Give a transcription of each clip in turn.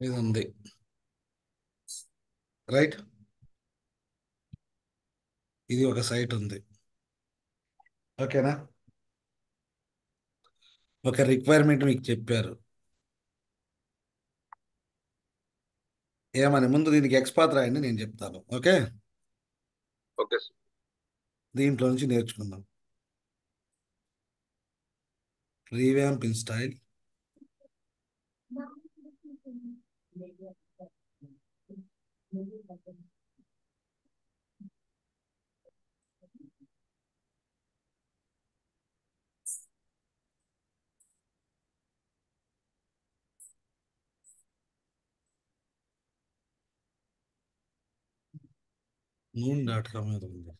ఇది ఉంది, రైట్. ఇది ఒక సైట్ ఉంది, ఓకేనా. ఒక రిక్వైర్మెంట్ మీకు చెప్పారు, ఏమని ముందు దీనికి ఎక్స్పాత్ రాయండి, నేను చెప్తాను. Okay, okay sir. దీంట్లో నుంచి నేర్చుకుందాం. రీవ్యాంప్ ఇన్ స్టైల్, moon.com మీద ఉంది.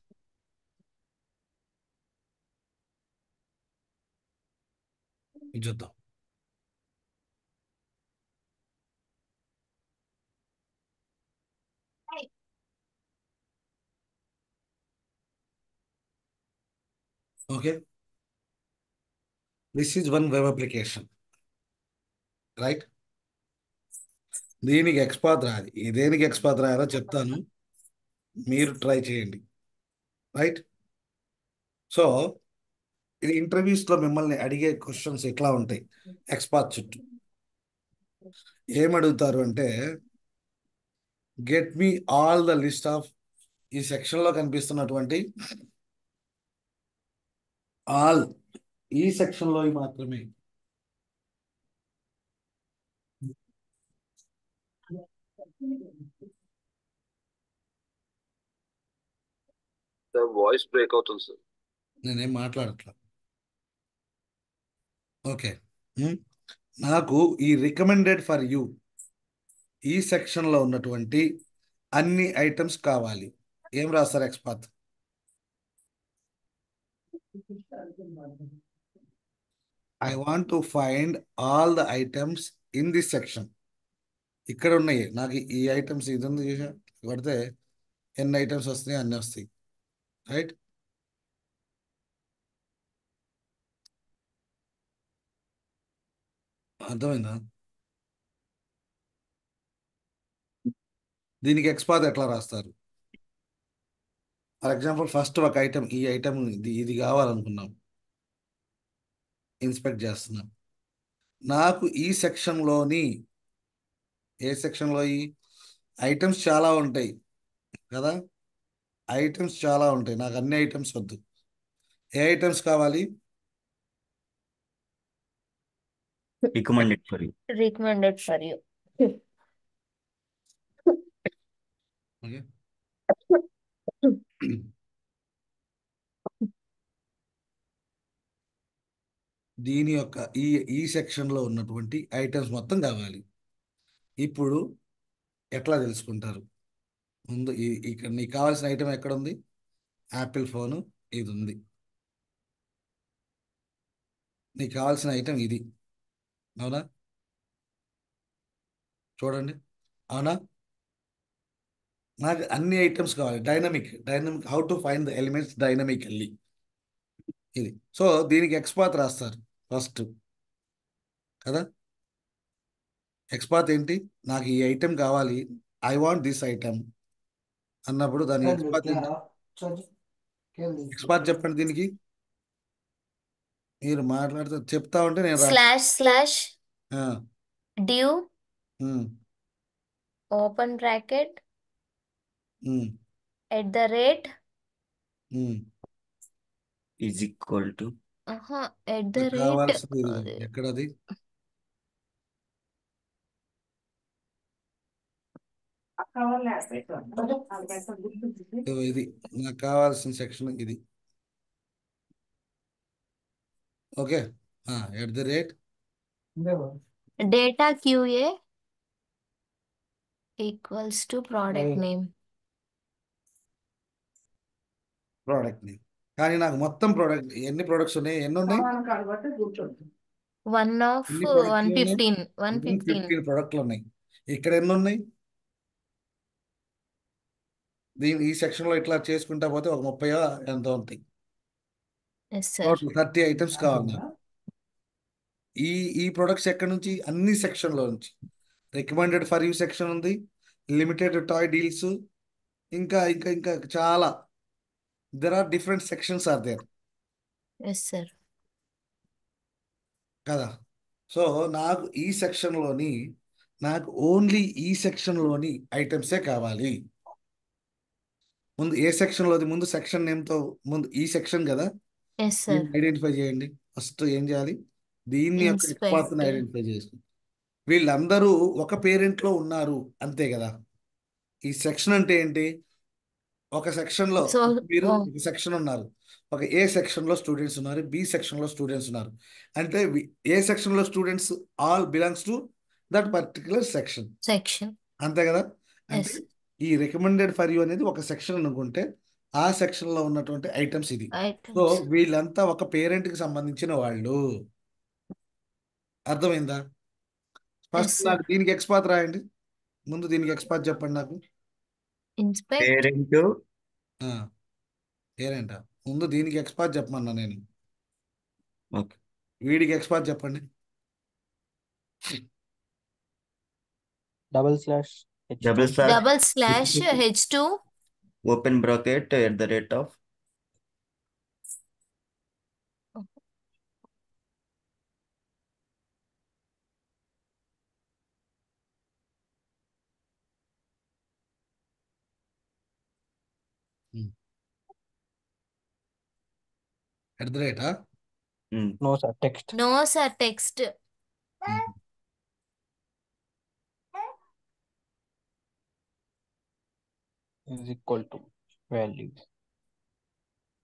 ఇది చూద్దాం. Okay, this is one web application, right. దీనికి ఎక్స్పాత్ రాదు, దేనికి ఎక్స్పాత్ రాయాలో చెప్తాను, మీరు ట్రై చేయండి, రైట్. సో ఇది ఇంటర్వ్యూస్లో మిమ్మల్ని అడిగే క్వశ్చన్స్ ఎట్లా ఉంటాయి, ఎక్స్పాత్ చుట్టూ ఏమడుగుతారు అంటే, get me all the list of, ఈ సెక్షన్లో కనిపిస్తున్నటువంటి ఆల్, ఈ సెక్షన్లో మాత్రమే. సార్ వాయిస్ బ్రేక్ అవుతుంది సార్. నేనేం మాట్లాడట్లా. ఓకే, నాకు ఈ రికమెండెడ్ ఫర్ యూ, ఈ సెక్షన్లో ఉన్నటువంటి అన్ని ఐటమ్స్ కావాలి. ఏం రాస్తారు XPath? I want to find all the items in this section. ఇక్కడ ఉన్నాయి నాకు ఈ ఐటమ్స్, ఇది ఉంది చూసా, పడితే ఎన్ని ఐటమ్స్ వస్తాయి, అన్నీ వస్తాయి, రైట్. అర్థమైందా? దీనికి ఎక్స్పాత్ ఎట్లా రాస్తారు? ఫర్ ఎగ్జాంపుల్ ఫస్ట్ ఒక ఐటమ్, ఈ ఐటమ్ ఇది కావాలనుకున్నాం, ఇన్స్పెక్ట్ చేస్తున్నాం. నాకు ఈ సెక్షన్లోని, ఏ సెక్షన్లో, ఈ ఐటమ్స్ చాలా ఉంటాయి కదా, ఐటమ్స్ చాలా ఉంటాయి, నాకు అన్ని ఐటమ్స్ వద్దు. ఏ ఐటమ్స్ కావాలి? recommended for you. Recommended for you. Okay, దీని యొక్క ఈ సెక్షన్లో ఉన్నటువంటి ఐటమ్స్ మొత్తం కావాలి. ఇప్పుడు ఎట్లా తెలుసుకుంటారు? ముందు ఇక్కడ నీకు కావాల్సిన ఐటమ్ ఎక్కడ ఉంది? యాపిల్ ఫోను ఇది ఉంది. నీకు కావాల్సిన ఐటమ్ ఇది, అవునా? చూడండి, అవునా? నాకు అన్ని ఐటమ్స్ కావాలి, dynamic how to find the elements dynamically, ఇది. సో దీనికి ఎక్స్పాత్ రాస్తారు ఫస్ట్ కదా. ఎక్స్పాత్ ఏంటి? నాకు ఈ ఐటెం కావాలి, ఐ వాంట్ దిస్ ఐటమ్ అన్నప్పుడు దాని ఎక్స్పాత్ ఏంటి? ఎక్స్పాత్ చెప్పండి దీనికి. మీరు మాట్లాడుతూ చెప్తా ఉంటే నేను // ఆ, div um, open bracket um, @ um. Is equal to @ కావాల్సింది ఇది. ఎక్కడది? ఇది నాకు కావాల్సిన సెక్షన్ ఇది. Okay, @ data QA equals to product name. Product name. కానీ నాకు మొత్తం ప్రోడక్ట్, ఎన్ని ప్రొడక్ట్స్ ఉన్నాయి, ఎన్ని ఉన్నాయి? 1 of ఎన్ని ప్రొడక్ట్లు ఉన్నాయి? 115. 115 ప్రొడక్ట్లు ఉన్నాయి. ఇక్కడ ఎన్ని ఉన్నాయి? ఈ సెక్షన్లో ఇట్లా చేసుకుంటా పోతే ఒక 30 ఎంతో ఉంటాయి. ఎస్ సార్ టోటల్ 30 ఐటమ్స్ కావాలి నాకు. ఈ ఈ ప్రొడక్ట్స్ ఎక్కడి నుంచి? అన్ని సెక్షన్లో నుంచి. రికమెండెడ్ ఫర్ యూ సెక్షన్ ఉంది, లిమిటెడ్ టాయ్ డీల్స్, ఇంకా ఇంకా ఇంకా చాలా. There are different sections are there yes sir కదా. సో నాకు ఈ సెక్షన్లోని నాకు ఓన్లీ ఈ సెక్షన్లోని ఐటమ్సే కావాలి. ముందు ఏ సెక్షన్లోది? ముందు సెక్షన్ నేమ్తో ముందు ఈ సెక్షన్ కదా, ఎస్ దీన్ని సార్ ఐడెంటిఫై చేయండి. ఫస్ట్ ఏం చేయాలి? దీన్ని యొక్క ఎక్స్పాత్ని ఇన్స్పెక్టర్ ఐడెంటిఫై చేసుకోండి. వీళ్ళందరూ ఒక పేరెంట్లో ఉన్నారు అంతే కదా. ఈ సెక్షన్ అంటే ఏంటి? ఒక సెక్షన్లో సో మీరు ఒక సెక్షన్ ఉన్నారు, ఒక ఏ సెక్షన్లో స్టూడెంట్స్ ఉన్నారు, బి సెక్షన్లో స్టూడెంట్స్ ఉన్నారు. అంటే ఏ సెక్షన్లో students all belongs to that particular section, section అంతే కదా. అంటే ఎస్ ఈ రికమెండెడ్ ఫర్ యూ అనేది ఒక సెక్షన్ అనుకుంటే ఆ సెక్షన్లో ఉన్నటువంటి ఐటమ్స్ ఇది. సో ఐటమ్స్ వీళ్ళంతా ఒక పేరెంట్కి సంబంధించిన వాళ్ళు. అర్థమైందా? ఫస్ట్ ఎస్ నాకు సార్ దీనికి ఎక్స్పాత్ రాయండి. ముందు దీనికి ఎక్స్పాత్ చెప్పండి నాకు. ఇన్స్పెక్ట్ పేరెంట్ పేరెంటా? ముందు దీనికి ఎక్స్పాత్ చెప్పమన్నా నేను. ఓకే వీడికి ఎక్స్పాత్ చెప్పండి. Double slash double slash H2 open bracket @ @ no sir text no sir text = values.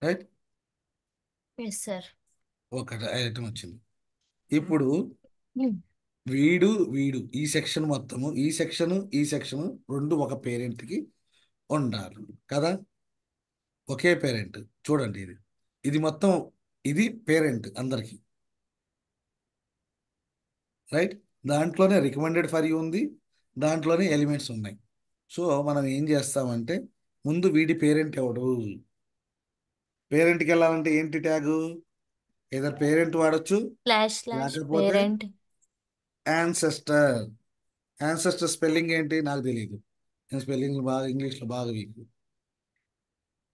Right. Yes sir ఒక ఐటమ్ వచ్చింది. ఇప్పుడు వీడు వీడు ఈ సెక్షన్ మొత్తము ఈ సెక్షన్ రెండు ఒక పేరెంట్కి ఉండాలి కదా. ఒకే పేరెంట్. చూడండి ఇది ఇది మొత్తం ఇది పేరెంట్ అందరికి. రైట్. దాంట్లోనే రికమెండెడ్ ఫర్ యూ ఉంది, దాంట్లోనే ఎలిమెంట్స్ ఉన్నాయి. సో మనం ఏం చేస్తామంటే ముందు వీడి పేరెంట్ ఎవడు? పేరెంట్కి వెళ్ళాలంటే ఏంటి ట్యాగు? ఏదో పేరెంట్ వాడచ్చు, స్లాష్ లేకపోతే పేరెంట్ యాన్సెస్టర్. యాన్సెస్టర్ స్పెల్లింగ్ ఏంటి నాకు తెలియదు. నేను స్పెల్లింగ్ బాగా ఇంగ్లీష్లో బాగా week.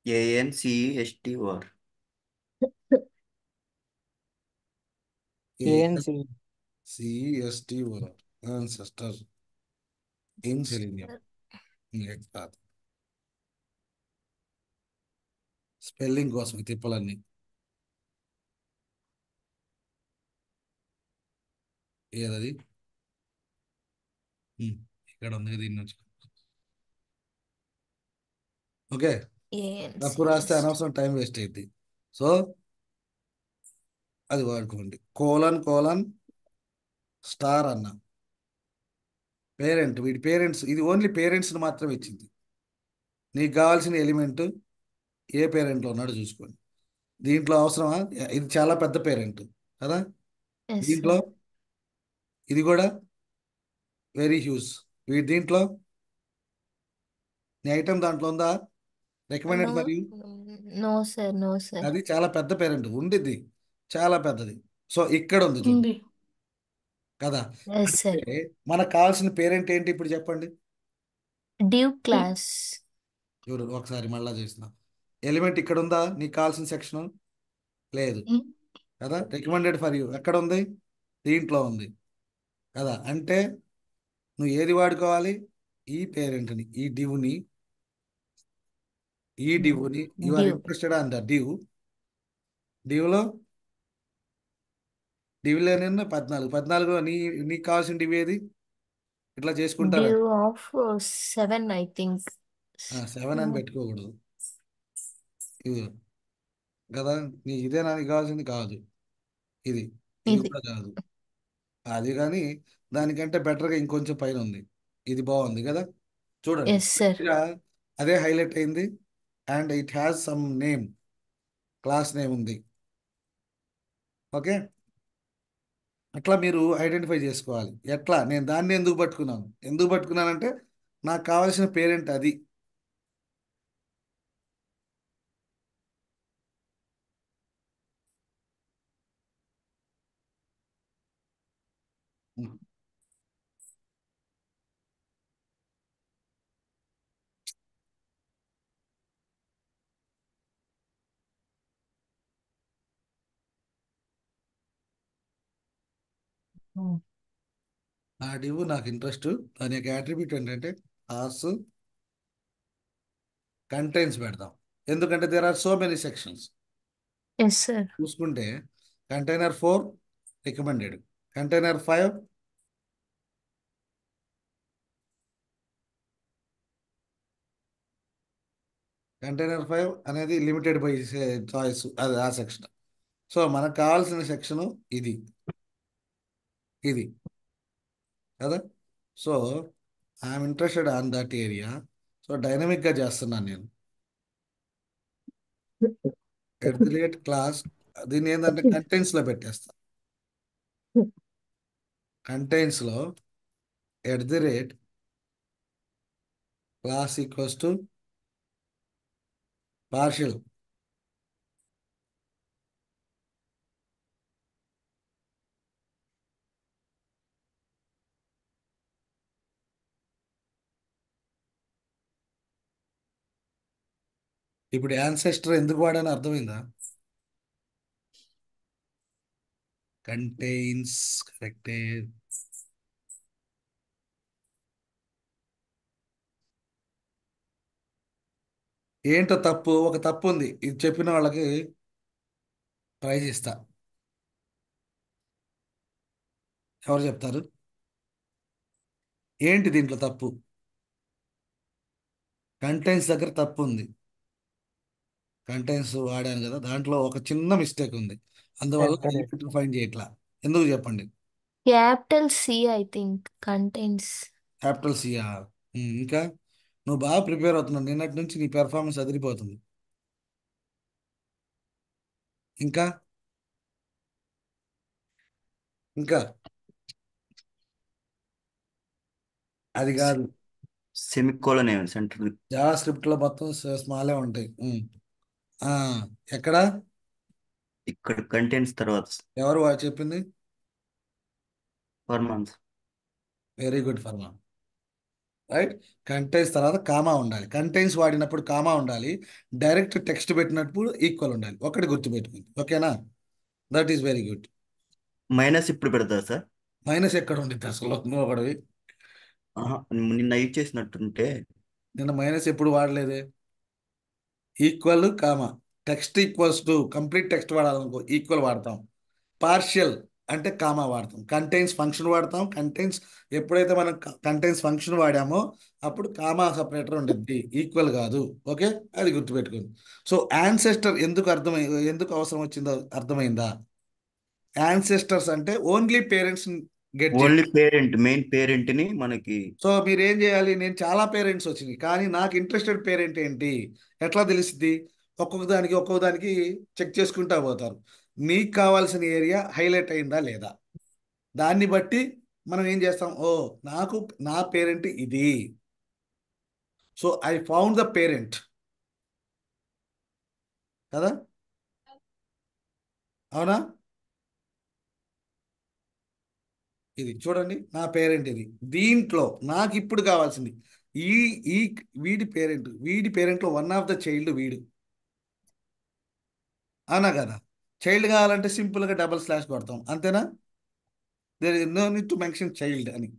ANCESTOR CSTOR ancestor in selenium. కాదు, స్పెల్లింగ్ కోసం ఈ తిప్పలన్నీ. ఏదది? ఇక్కడ ఉంది దీని నుంచి. ఓకే, తప్పు రాస్తే అనవసరం టైం వేస్ట్ అయింది. సో అది వాడుకోండి. కోలన్ స్టార్ అన్న పేరెంట్. వీడి పేరెంట్స్, ఇది ఓన్లీ పేరెంట్స్ని మాత్రం ఇచ్చింది. నీకు కావాల్సిన ఎలిమెంట్ ఏ పేరెంట్లో ఉన్నాడో చూసుకోండి. దీంట్లో అవసరమా? ఇది చాలా పెద్ద పేరెంట్ కదా. దీంట్లో ఇది కూడా వెరీ హ్యూజ్. వీడి దీంట్లో నీ ఐటమ్ దాంట్లో ఉందా? రికమెండెడ్ నో మరియు నో సార్ అది చాలా పెద్ద పేరెంట్ ఉండిద్ది, చాలా పెద్దది. సో ఇక్కడ ఉంది చూడండి కదా. ఎస్ సార్ అంటే మనకు కావాల్సిన పేరెంట్ ఏంటి ఇప్పుడు చెప్పండి. డ్యూ క్లాస్ చూడు ఒకసారి మళ్ళా చేసిన ఎలిమెంట్ ఇక్కడ ఉందా? నీకు కావాల్సిన సెక్షన్ లేదు కదా. రికమెండెడ్ ఫర్ యూ ఎక్కడ ఉంది? దీంట్లో ఉంది కదా. అంటే నువ్వు ఏది వాడుకోవాలి? ఈ పేరెంట్ని, ఈ డివ్ని you are due interested on the డివ్లో డివ్లోనే 14లో నీకు కావాల్సిన డివ్ ఏది? ఇట్లా చేసుకుంటారా? డ్యూ ఆఫ్ 7 ఐ థింక్ 7 అని పెట్టుకోకూడదు. ఇది కదా, ఇదే నాకు కావాల్సింది కాదు. ఇది ఇది ఇది కూడా కాదు. అది కానీ దానికంటే బెటర్గా ఇంకొంచెం పైన ఉంది. ఇది బాగుంది కదా. చూడండి ఎస్ సార్ ఇక్కడ అదే హైలైట్ అయింది. And it has some name, class name ఉంది. ఓకే, అట్లా మీరు ఐడెంటిఫై చేసుకోవాలి. ఎట్లా? నేను దాన్ని ఎందుకు పట్టుకున్నానంటే నాకు కావాల్సిన పేరెంట్ అది. ఉమ్. ఆ డివ్ నాకు ఇంట్రెస్ట్. దాని యొక్క అట్రిబ్యూట్ ఏంటంటే క్లాస్ కంటైన్స్ పెడదాం. ఎందుకంటే there are so many sections. Yes, sir. చూసుకుంటే కంటైనర్ 4 రికమెండెడ్, కంటైనర్ 5 అనేది లిమిటెడ్ బై చాయిస్, అది ఆ సెక్షన్. సో మనకు కావాల్సిన సెక్షన్ ఇది ఇది కదా. So I'm interested on that area. So డైనమిక్గా చేస్తున్నాను నేను. క్లాస్ దీన్ని ఏంటంటే కంటెంట్స్లో పెట్టేస్తాను. కంటెంట్స్లో క్లాస్ ఈక్వల్స్ టు పార్షియల్. ఇప్పుడు యాన్సెస్టర్ ఎందుకు వాడానో అర్థమైందా? కంటైన్స్ కరెక్టే. ఏంటో తప్పు, ఒక తప్పు ఉంది. ఇది చెప్పిన వాళ్ళకి ప్రైజ్ ఇస్తా. ఎవరు చెప్తారు? ఏంటి దీంట్లో తప్పు? కంటైన్స్ దగ్గర తప్పు ఉంది. కంటైన్స్ వాడాను కదా, దాంట్లో ఒక చిన్న మిస్టేక్ ఉంది. అందువల్ల At the rate. Element find చేయట్లా. ఎందుకు చెప్పండి? Capital C, I think, contains. Capital సియా? ఇంకా నువ్వు బాగా ప్రిపేర్ అవుతున్నావు. నిన్నటి నుంచి నీ పెర్ఫార్మెన్స్ అదిరిపోతుంది. ఇంకా ఇంకా అది కాదు. సెమికోలన్ సెంటర్ జావా స్క్రిప్ట్లో మొత్తం స్మాలే ఉంటాయి. ఆ, ఎక్కడ? ఇక్కడ కంటెంట్స్ తర్వాత ఎవరు చెప్పింది? ఫర్మాన్స్. వెరీ గుడ్ ఫర్మా. రైట్. కంటైన్స్ తర్వాత కామా ఉండాలి. కంటైన్స్ వాడినప్పుడు కామా ఉండాలి. డైరెక్ట్ టెక్స్ట్ పెట్టినప్పుడు ఈక్వల్ ఉండాలి. ఒకటి గుర్తుపెట్టుకుంది. ఓకేనా? That is very good. Minus ఇప్పుడు పెడతా సార్. మైనస్ ఎక్కడ ఉండిద్ది అసలు? నువ్వు ఒకటివి. ఆహా, నిన్న యూజ్ చేసినట్టుంటే. నిన్న మైనస్ ఎప్పుడు వాడలేదే. Equal comma. Text equals to complete text వాడాలనుకో ఈక్వల్ వాడతాం. పార్షియల్ అంటే కామా వాడతాం. కంటైన్స్ ఫంక్షన్ వాడతాం. కంటైన్స్ ఎప్పుడైతే మనం కంటైన్స్ ఫంక్షన్ వాడామో అప్పుడు కామా సపరేటర్ ఉండిద్ది, ఈక్వల్ కాదు. ఓకే, అది గుర్తుపెట్టుకోండి. సో యాన్సెస్టర్ ఎందుకు అవసరం వచ్చిందో అర్థమైందా? యాన్సెస్టర్స్ అంటే ఓన్లీ పేరెంట్స్ గెట్ చేయాలి. ఓన్లీ పేరెంట్, మెయిన్ పేరెంట్ ని మనకి. సో మీరు ఏం చేయాలి? నేను చాలా పేరెంట్స్ వచ్చినాయి కానీ నాకు ఇంట్రెస్టెడ్ పేరెంట్ ఏంటి ఎట్లా తెలుస్తుంది? ఒక్కొక్క దానికి చెక్ చేసుకుంటా పోతారు. మీకు కావాల్సిన ఏరియా హైలైట్ అయిందా లేదా, దాన్ని బట్టి మనం ఏం చేస్తాం? ఓ, నాకు నా పేరెంట్ ఇది. So I found the parent కదా. అవునా? ఇది చూడండి, నా పేరెంట్ ఇది. దీంట్లో నాకు ఇప్పుడు కావాల్సింది ఈ ఈ వీడి పేరెంట్లో వన్ ఆఫ్ ద చైల్డ్ వీడు. అవునా కదా? చైల్డ్ కావాలంటే సింపుల్గా డబల్ స్లాష్ కొడతాం, అంతేనా? There is no need to mention child అని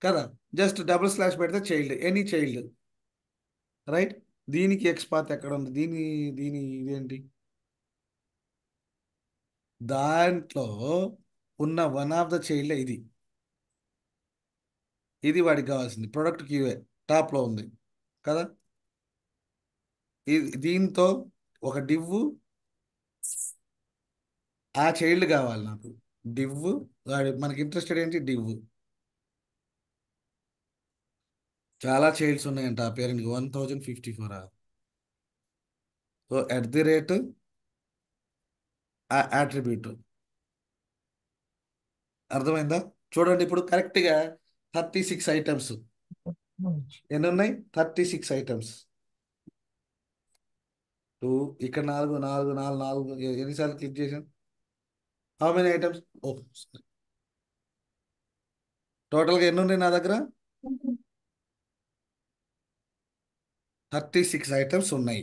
కదా. జస్ట్ డబుల్ స్లాష్ పెడితే చైల్డ్, ఎనీ చైల్డ్. రైట్. దీనికి ఎక్స్ పాత్ ఎక్కడ ఉంది? దీని ఇదేంటి? దాంట్లో ఉన్న వన్ ఆఫ్ ద చైల్డ్ ఇది. ఇది వాడికి కావాల్సింది. ప్రొడక్ట్ క్యూఏ టాప్లో ఉంది కదా. దీంతో ఒక డివ్, ఆ చైల్డ్ కావాలి నాకు. డివ్ వాడి మనకి ఇంట్రెస్టెడ్ ఏంటి? డివ్. చాలా చైల్డ్స్ ఉన్నాయంట ఆ పేరెంట్కి. 1054. So at the rate attribute. అర్థమైందా? చూడండి ఇప్పుడు కరెక్ట్గా 36 ఐటమ్స్. ఎన్ని ఉన్నాయి? 36 ఐటమ్స్. 2 ఇక్కడ 4 4 4 4 ఎన్నిసార్లు క్లిక్ చేశాను? How many items? ఓ, టోటల్గా ఎన్ని ఉన్నాయి నా దగ్గర? 36 ఐటమ్స్ ఉన్నాయి.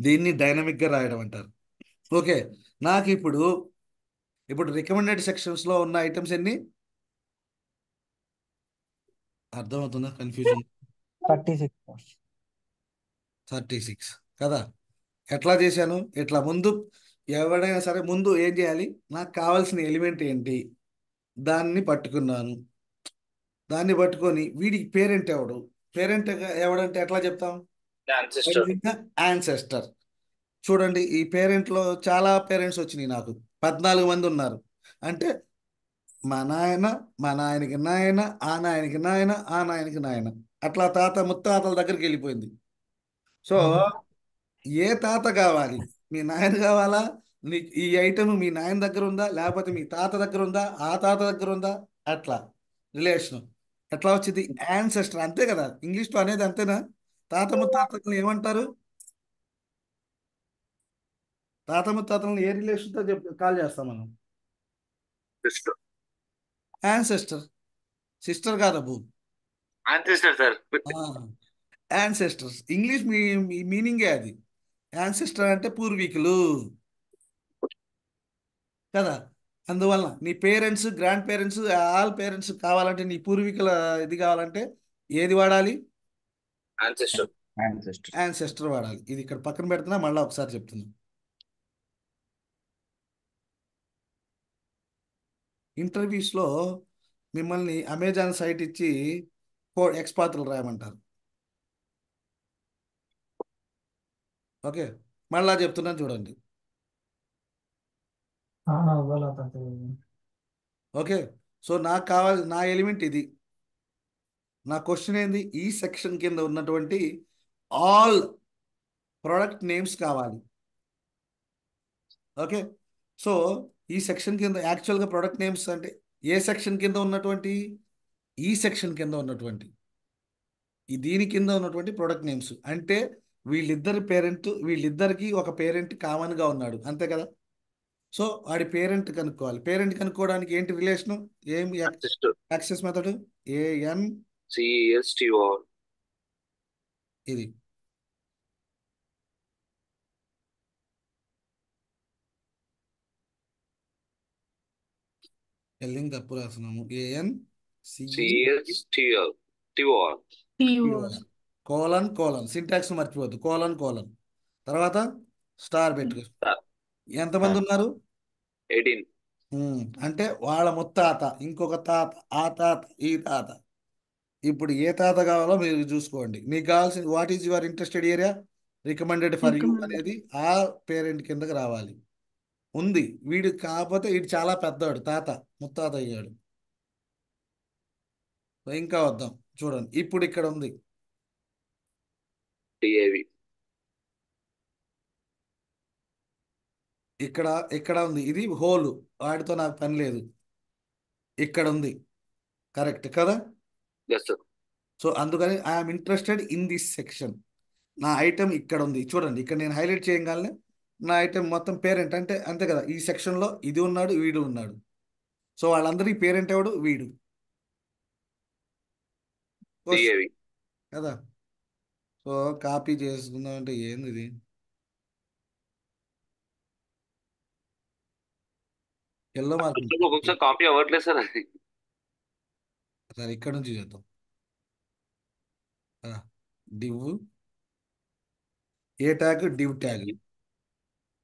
దీన్ని డైనమిక్గా రాయడం అంటారు. ఓకే, నాకు ఇప్పుడు రికమెండెడ్ సెక్షన్స్లో ఉన్న ఐటమ్స్ ఎన్ని? అర్థమవుతుందా కన్ఫ్యూజన్? 36. 36 కదా. ఎట్లా చేశాను? ఇట్లా ముందు ఎవడైనా సరే ముందు ఏం చేయాలి? నాకు కావాల్సిన ఎలిమెంట్ ఏంటి దాన్ని పట్టుకున్నాను. దాన్ని పట్టుకొని వీడికి పేరెంట్ ఎవడు? పేరెంట్ ఎవడంటే ఎట్లా చెప్తాం? Ancestor. యాన్సెస్టర్. చూడండి, ఈ పేరెంట్లో చాలా పేరెంట్స్ వచ్చినాయి నాకు. 14 మంది ఉన్నారు. అంటే మా నాయన, మా నాయనకి నాయన, ఆ నాయనకి నాయన, ఆ నాయనకి నాయన, అట్లా తాత ముత్తాతల దగ్గరికి వెళ్ళిపోయింది. సో ఏ తాత కావాలి? మీ నాయన కావాలా? ఈ ఐటమ్ మీ నాయన దగ్గర ఉందా, లేకపోతే మీ తాత దగ్గర ఉందా, ఆ తాత దగ్గర ఉందా? అట్లా రిలేషన్ ఎట్లా వచ్చింది? యాన్సెస్టర్, అంతే కదా. ఇంగ్లీష్లో అనేది అంతేనా? తాత ముత్తాతలను ఏమంటారు? తాత ముత్తాతలను ఏ రిలేషన్తో కాల్ చేస్తాం మనం? Sister. యాన్సెస్టర్. సిస్టర్ కాదబ్బు. Ancestor, sir. యాన్సెస్టర్స్ ఇంగ్లీష్ మీనింగే అది. యాన్సెస్టర్ అంటే పూర్వీకులు కదా. అందువలన నీ parents, grandparents, all parents కావాలంటే, నీ పూర్వీకుల ఇది కావాలంటే ఏది వాడాలి? Ancestor. యాన్సెస్టర్. యాన్సెస్టర్ వాడాలి. ఇది ఇక్కడ పక్కన పెడుతున్నా, మళ్ళీ ఒకసారి చెప్తున్నా. ఇంటర్వ్యూస్లో మిమ్మల్ని అమెజాన్ సైట్ ఇచ్చి ఎక్స్పాత్రలు రాయమంటారు. ఓకే, మళ్ళా చెప్తున్నాను చూడండి. बोला था तो ఓకే, సో నాకు కావాలి, నా ఎలిమెంట్ ఇది. నా క్వశ్చన్ ఏంది? ఈ సెక్షన్ కింద ఉన్నటువంటి ఆల్ ప్రోడక్ట్ నేమ్స్ కావాలి. ఓకే, సో ఈ సెక్షన్ కింద యాక్చువల్గా ప్రొడక్ట్ నేమ్స్ అంటే ఏ సెక్షన్ కింద ఉన్నటువంటి? ఈ సెక్షన్ కింద ఉన్నటువంటి, ఈ దీని కింద ఉన్నటువంటి ప్రొడక్ట్ నేమ్స్ అంటే వీళ్ళిద్దరికి ఒక పేరెంట్ కామన్గా ఉన్నాడు, అంతే కదా. సో వాడి పేరెంట్ కనుక్కోవాలి. పేరెంట్ కనుక్కోవడానికి ఏంటి రిలేషను? ఏం Ancestor. Access method? A N CESTOR. ఇది. స్పెల్లింగ్ తప్పు రాస్తున్నాము. A N CESTOR. కోలన్ సింటాక్స్ మర్చిపోద్దు. కోలన్ తర్వాత స్టార్ పెట్టుకో. ఎంతమంది ఉన్నారు? 18. అంటే వాళ్ళ ముత్తాత, ఇంకొక తాత, ఆ తాత, ఈ తాత. ఇప్పుడు ఏ తాత కావాలో మీరు చూసుకోండి. మీకు కావాల్సిన what is your interested area, recommended for you అనేది ఆ పేరెంట్ కిందకి రావాలి. ఉంది వీడు, కాకపోతే వీడు చాలా పెద్దవాడు, తాత ముత్తాత అయ్యాడు. ఇంకా వద్దాం చూడండి. ఇప్పుడు ఇక్కడ ఉంది DAV. ఇక్కడ ఉంది, ఇది హోలు, వాడితో నాకు పని లేదు. ఇక్కడ ఉంది, కరెక్ట్ కదా. Yes, sir. సో అందుకని I'm interested in this section. నా ఐటెం ఇక్కడ ఉంది చూడండి. ఇక్కడ నేను హైలైట్ చేయగానే నా ఐటెం మొత్తం పేరెంట్ అంటే అంతే కదా. ఈ సెక్షన్లో ఇది ఉన్నాడు, వీడు ఉన్నాడు. సో వాళ్ళందరికీ పేరెంట్ ఎవడు? వీడు DAV. కదా. సో కాపీ చేసుకుందాం అంటే ఏంది ఇది? Yellow mark. ఒక్కొక్కసారి కాపీ అవ్వట్లేదు సార్ అది. సరే, ఇక్కడ నుంచి చేద్దాం. డివ్ ఏ tag? Div tag.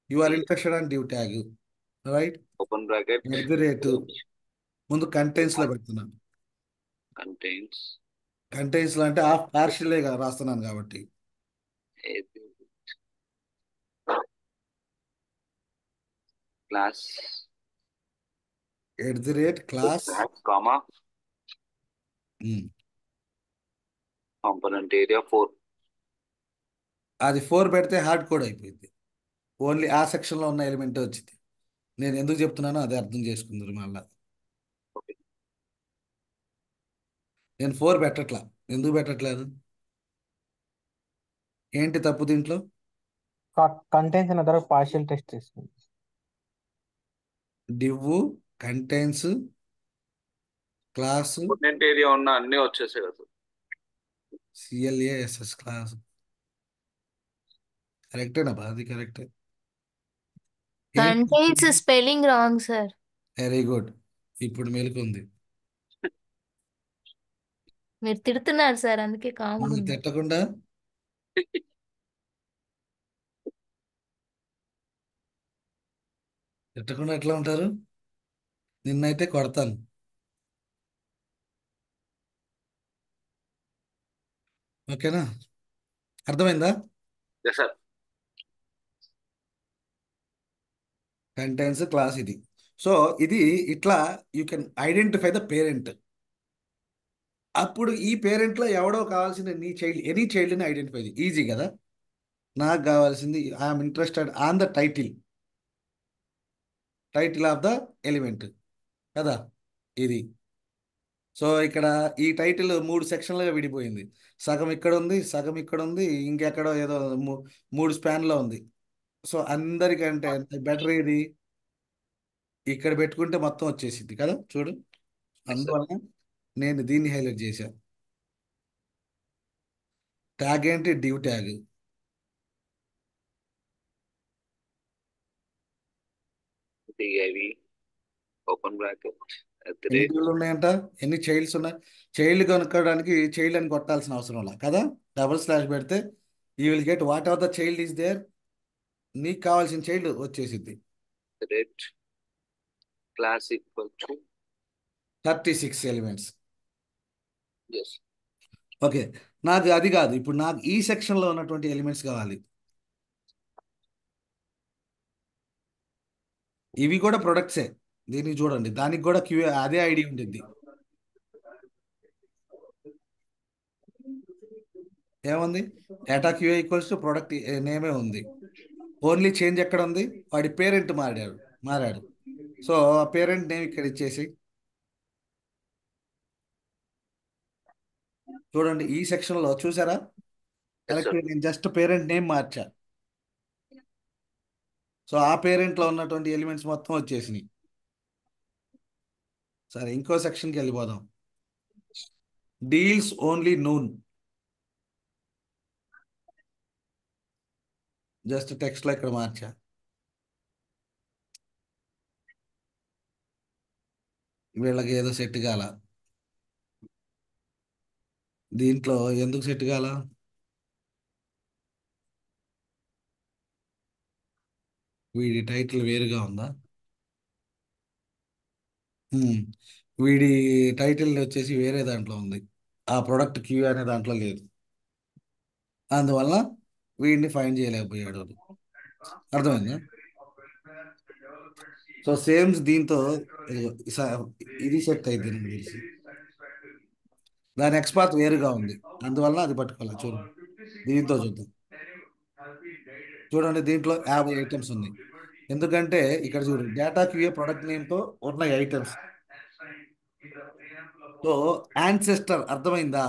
You are interested అని div tag, right. Open bracket rate ముందు కంటెంట్స్ లో పెడుతున్నాను. కంటెంట్స్ లో అంటే పార్షియల్గా రాస్తున్నాను కాబట్టి. Class class comma component area 4. అది 4 పెడితే హార్డ్ కోడ్ అయిపోయింది. ఓన్లీ ఆ సెక్షన్లో ఉన్న ఎలిమెంట్ వచ్చింది. నేను ఎందుకు చెప్తున్నానో అది అర్థం చేసుకుందరు మళ్ళా. నేను 4 పెట్టట్లా. ఎందుకు పెట్టట్లేదు? ఏంటి తప్పు దీంట్లో? contains another partial text is div contains class potent area ఉన్న అన్ని వచ్చేసాయి కదా సార్. CLASS క్లాస్ కరెక్టేనా బా? అది కరెక్టే. Contains spelling wrong sir. Very good. ఇప్పుడు మెలుకుంది. మీరు తిడుతున్నారు సార్, అందుకే కామ్గా ఉన్నా. తిట్టకుండా తిట్టకుండా ఎట్లా ఉంటారు? నిన్నైతే కొడతాను. ఓకేనా? అర్థమైందా? Yes sir. కంటెన్స్ క్లాస్ ఇది. సో ఇది ఇట్లా you can identify the parent. అప్పుడు ఈ పేరెంట్లో ఎవడో కావాల్సిన నీ చైల్డ్, ఎనీ చైల్డ్ని ఐడెంటిఫై ఈజీ కదా. నాకు కావాల్సింది I'm interested on the title of the element కదా ఇది. సో ఇక్కడ ఈ టైటిల్ 3 సెక్షన్లుగా విడిపోయింది. సగం ఇక్కడ ఉంది, సగం ఇక్కడ ఉంది, ఇంకెక్కడో ఏదో 3 స్పాన్లో ఉంది. సో అందరికంటే బెటర్ ఇది ఇక్కడ పెట్టుకుంటే మొత్తం వచ్చేసింది కదా. చూడు, అందువలన నేను దీన్ని హైలైట్ చేశాను. ట్యాగ్ ఏంటి? Div tag. DIV open bracket ఎన్ని చైల్డ్ ఉన్నాయంట? ఎన్ని చైల్డ్స్ ఉన్నాయి? చైల్డ్ కనుక్కోవడానికి చైల్డ్ అని కొట్టాల్సిన అవసరం లేదు కదా. డబుల్ స్లాష్ పెడితే you will get whatever the child is there. నీకు కావాల్సిన చైల్డ్ వచ్చేసింది. Rate class equal to 36 elements. Yes. Okay, నాకు అది కాదు, ఇప్పుడు నాకు ఈ సెక్షన్లో ఉన్నటువంటి ఎలిమెంట్స్ కావాలి. ఇవి కూడా ప్రొడక్ట్సే. దీనికి చూడండి, దానికి కూడా క్యూ అదే ఐడి ఉంటుంది. ఏముంది? Data QA equals to product నేమే ఉంది. ఓన్లీ చేంజ్ ఎక్కడ ఉంది? వాడి పేరెంట్ మారాడు. సో ఆ పేరెంట్ నేమ్ ఇక్కడ ఇచ్చేసి చూడండి, ఈ సెక్షన్లో చూసారా? కరెక్ట్, నేను జస్ట్ పేరెంట్ నేమ్ మార్చా. సో ఆ పేరెంట్లో ఉన్నటువంటి ఎలిమెంట్స్ మొత్తం వచ్చేసినాయి. సరే, ఇంకో సెక్షన్కి వెళ్ళిపోదాం. Deals only noon. జస్ట్ టెక్స్ట్లో ఇక్కడ మార్చా. వీళ్ళకి ఏదో సెట్ కాల. దీంట్లో ఎందుకు సెట్ కాల? వీడి టైటిల్ వేరుగా ఉందా? వీడి టైటిల్ వచ్చేసి వేరే దాంట్లో ఉంది. ఆ ప్రొడక్ట్ క్యూ అనే దాంట్లో లేదు. అందువల్ల వీడిని ఫైండ్ చేయలేకపోయాడు. అర్థమైందా? సో సేమ్ దీంతో ఇది సెట్ అయింది నాకు తెలిసి. దాని ఎక్స్పాత్ వేరుగా ఉంది, అందువల్ల అది పట్టుకోవాలి. చూడండి, దీంతో చూద్దాం. చూడండి, దీంట్లో 50 ఐటమ్స్ ఉన్నాయి. ఎందుకంటే ఇక్కడ చూడండి, డేటా క్యూఏ ప్రొడక్ట్ నేమ్తో ఉన్నాయి ఐటమ్స్. సో యాన్సెస్టర్ అర్థమైందా?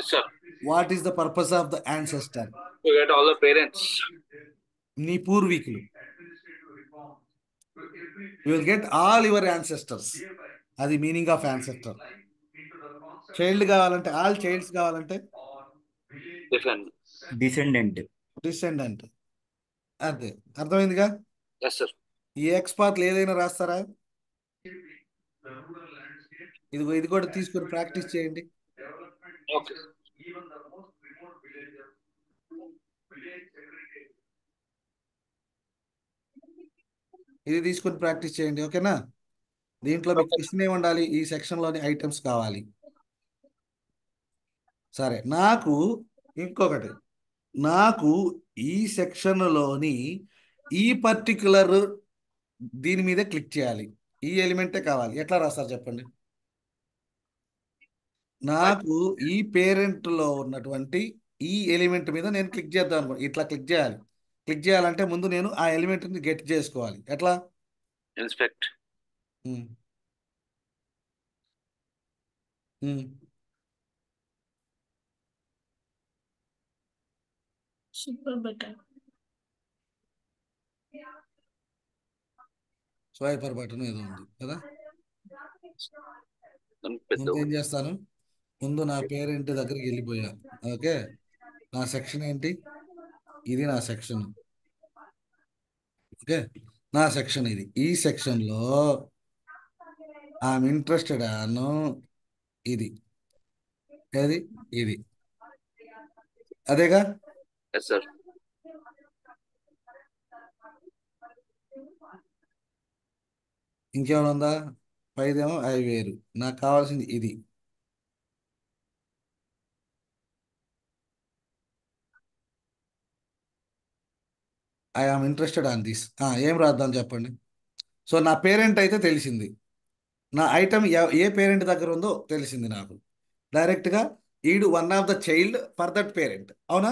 Yes sir. What is the purpose of the ancestor? To get all the parents. నీ పూర్వీకులు. You will get all your ancestors. అది మీనింగ్ ఆఫ్ యాన్సెస్టర్. చైల్డ్ కావాలంటే ఆల్ చైల్డ్స్ కావాలంటే descendant. Descendant. అంతే, అర్థమైందిగా? Yes sir. ఈ ఎక్స్పాత్లు ఏదైనా రాస్తారా? ఇది కూడా తీసుకొని ప్రాక్టీస్ చేయండి. ఓకే. ఇది తీసుకొని ప్రాక్టీస్ చేయండి. ఓకేనా? దీంట్లో మీకు క్వశ్చన్ ఏమి ఉండాలి? ఈ సెక్షన్లోని ఐటమ్స్ కావాలి. సరే, ఇంకొకటి నాకు ఈ సెక్షన్లోని ఈ పర్టికులర్ దీని మీద క్లిక్ చేయాలి. ఈ ఎలిమెంటే కావాలి. ఎట్లా రాస్తారు చెప్పండి? నాకు ఈ పేరెంట్లో ఉన్నటువంటి ఈ ఎలిమెంట్ మీద నేను క్లిక్ చేద్దాం అనుకో, ఇట్లా క్లిక్ చేయాలి. క్లిక్ చేయాలంటే ముందు నేను ఆ ఎలిమెంట్ని గెట్ చేసుకోవాలి. ఎట్లా? Inspect. Um. Um. Super better. Swiper button ఏదో ఉంది కదా. పెద్ద ముందు ఏం చేస్తాను, ముందు నా పేరెంట్ దగ్గరికి వెళ్ళిపోయా. ఓకే, నా సెక్షన్ ఏంటి, ఇది నా సెక్షన్. ఓకే, నా సెక్షన్ ఇది. ఈ సెక్షన్లో ఐఎమ్ ఇంట్రెస్టెడ్ అను ఇది, ఏది, ఇది, అదేగా. Yes sir. ఇంకేమైనా ఉందా? పైదేమో అవి వేరు, నాకు కావాల్సింది ఇది. I am interested on this. ఏం రాద్దాం చెప్పండి. సో నా పేరెంట్ అయితే తెలిసింది, నా ఐటమ్ ఏ పేరెంట్ దగ్గర ఉందో తెలిసింది నాకు. డైరెక్ట్గా ఈడు one of the child for that parent, అవునా?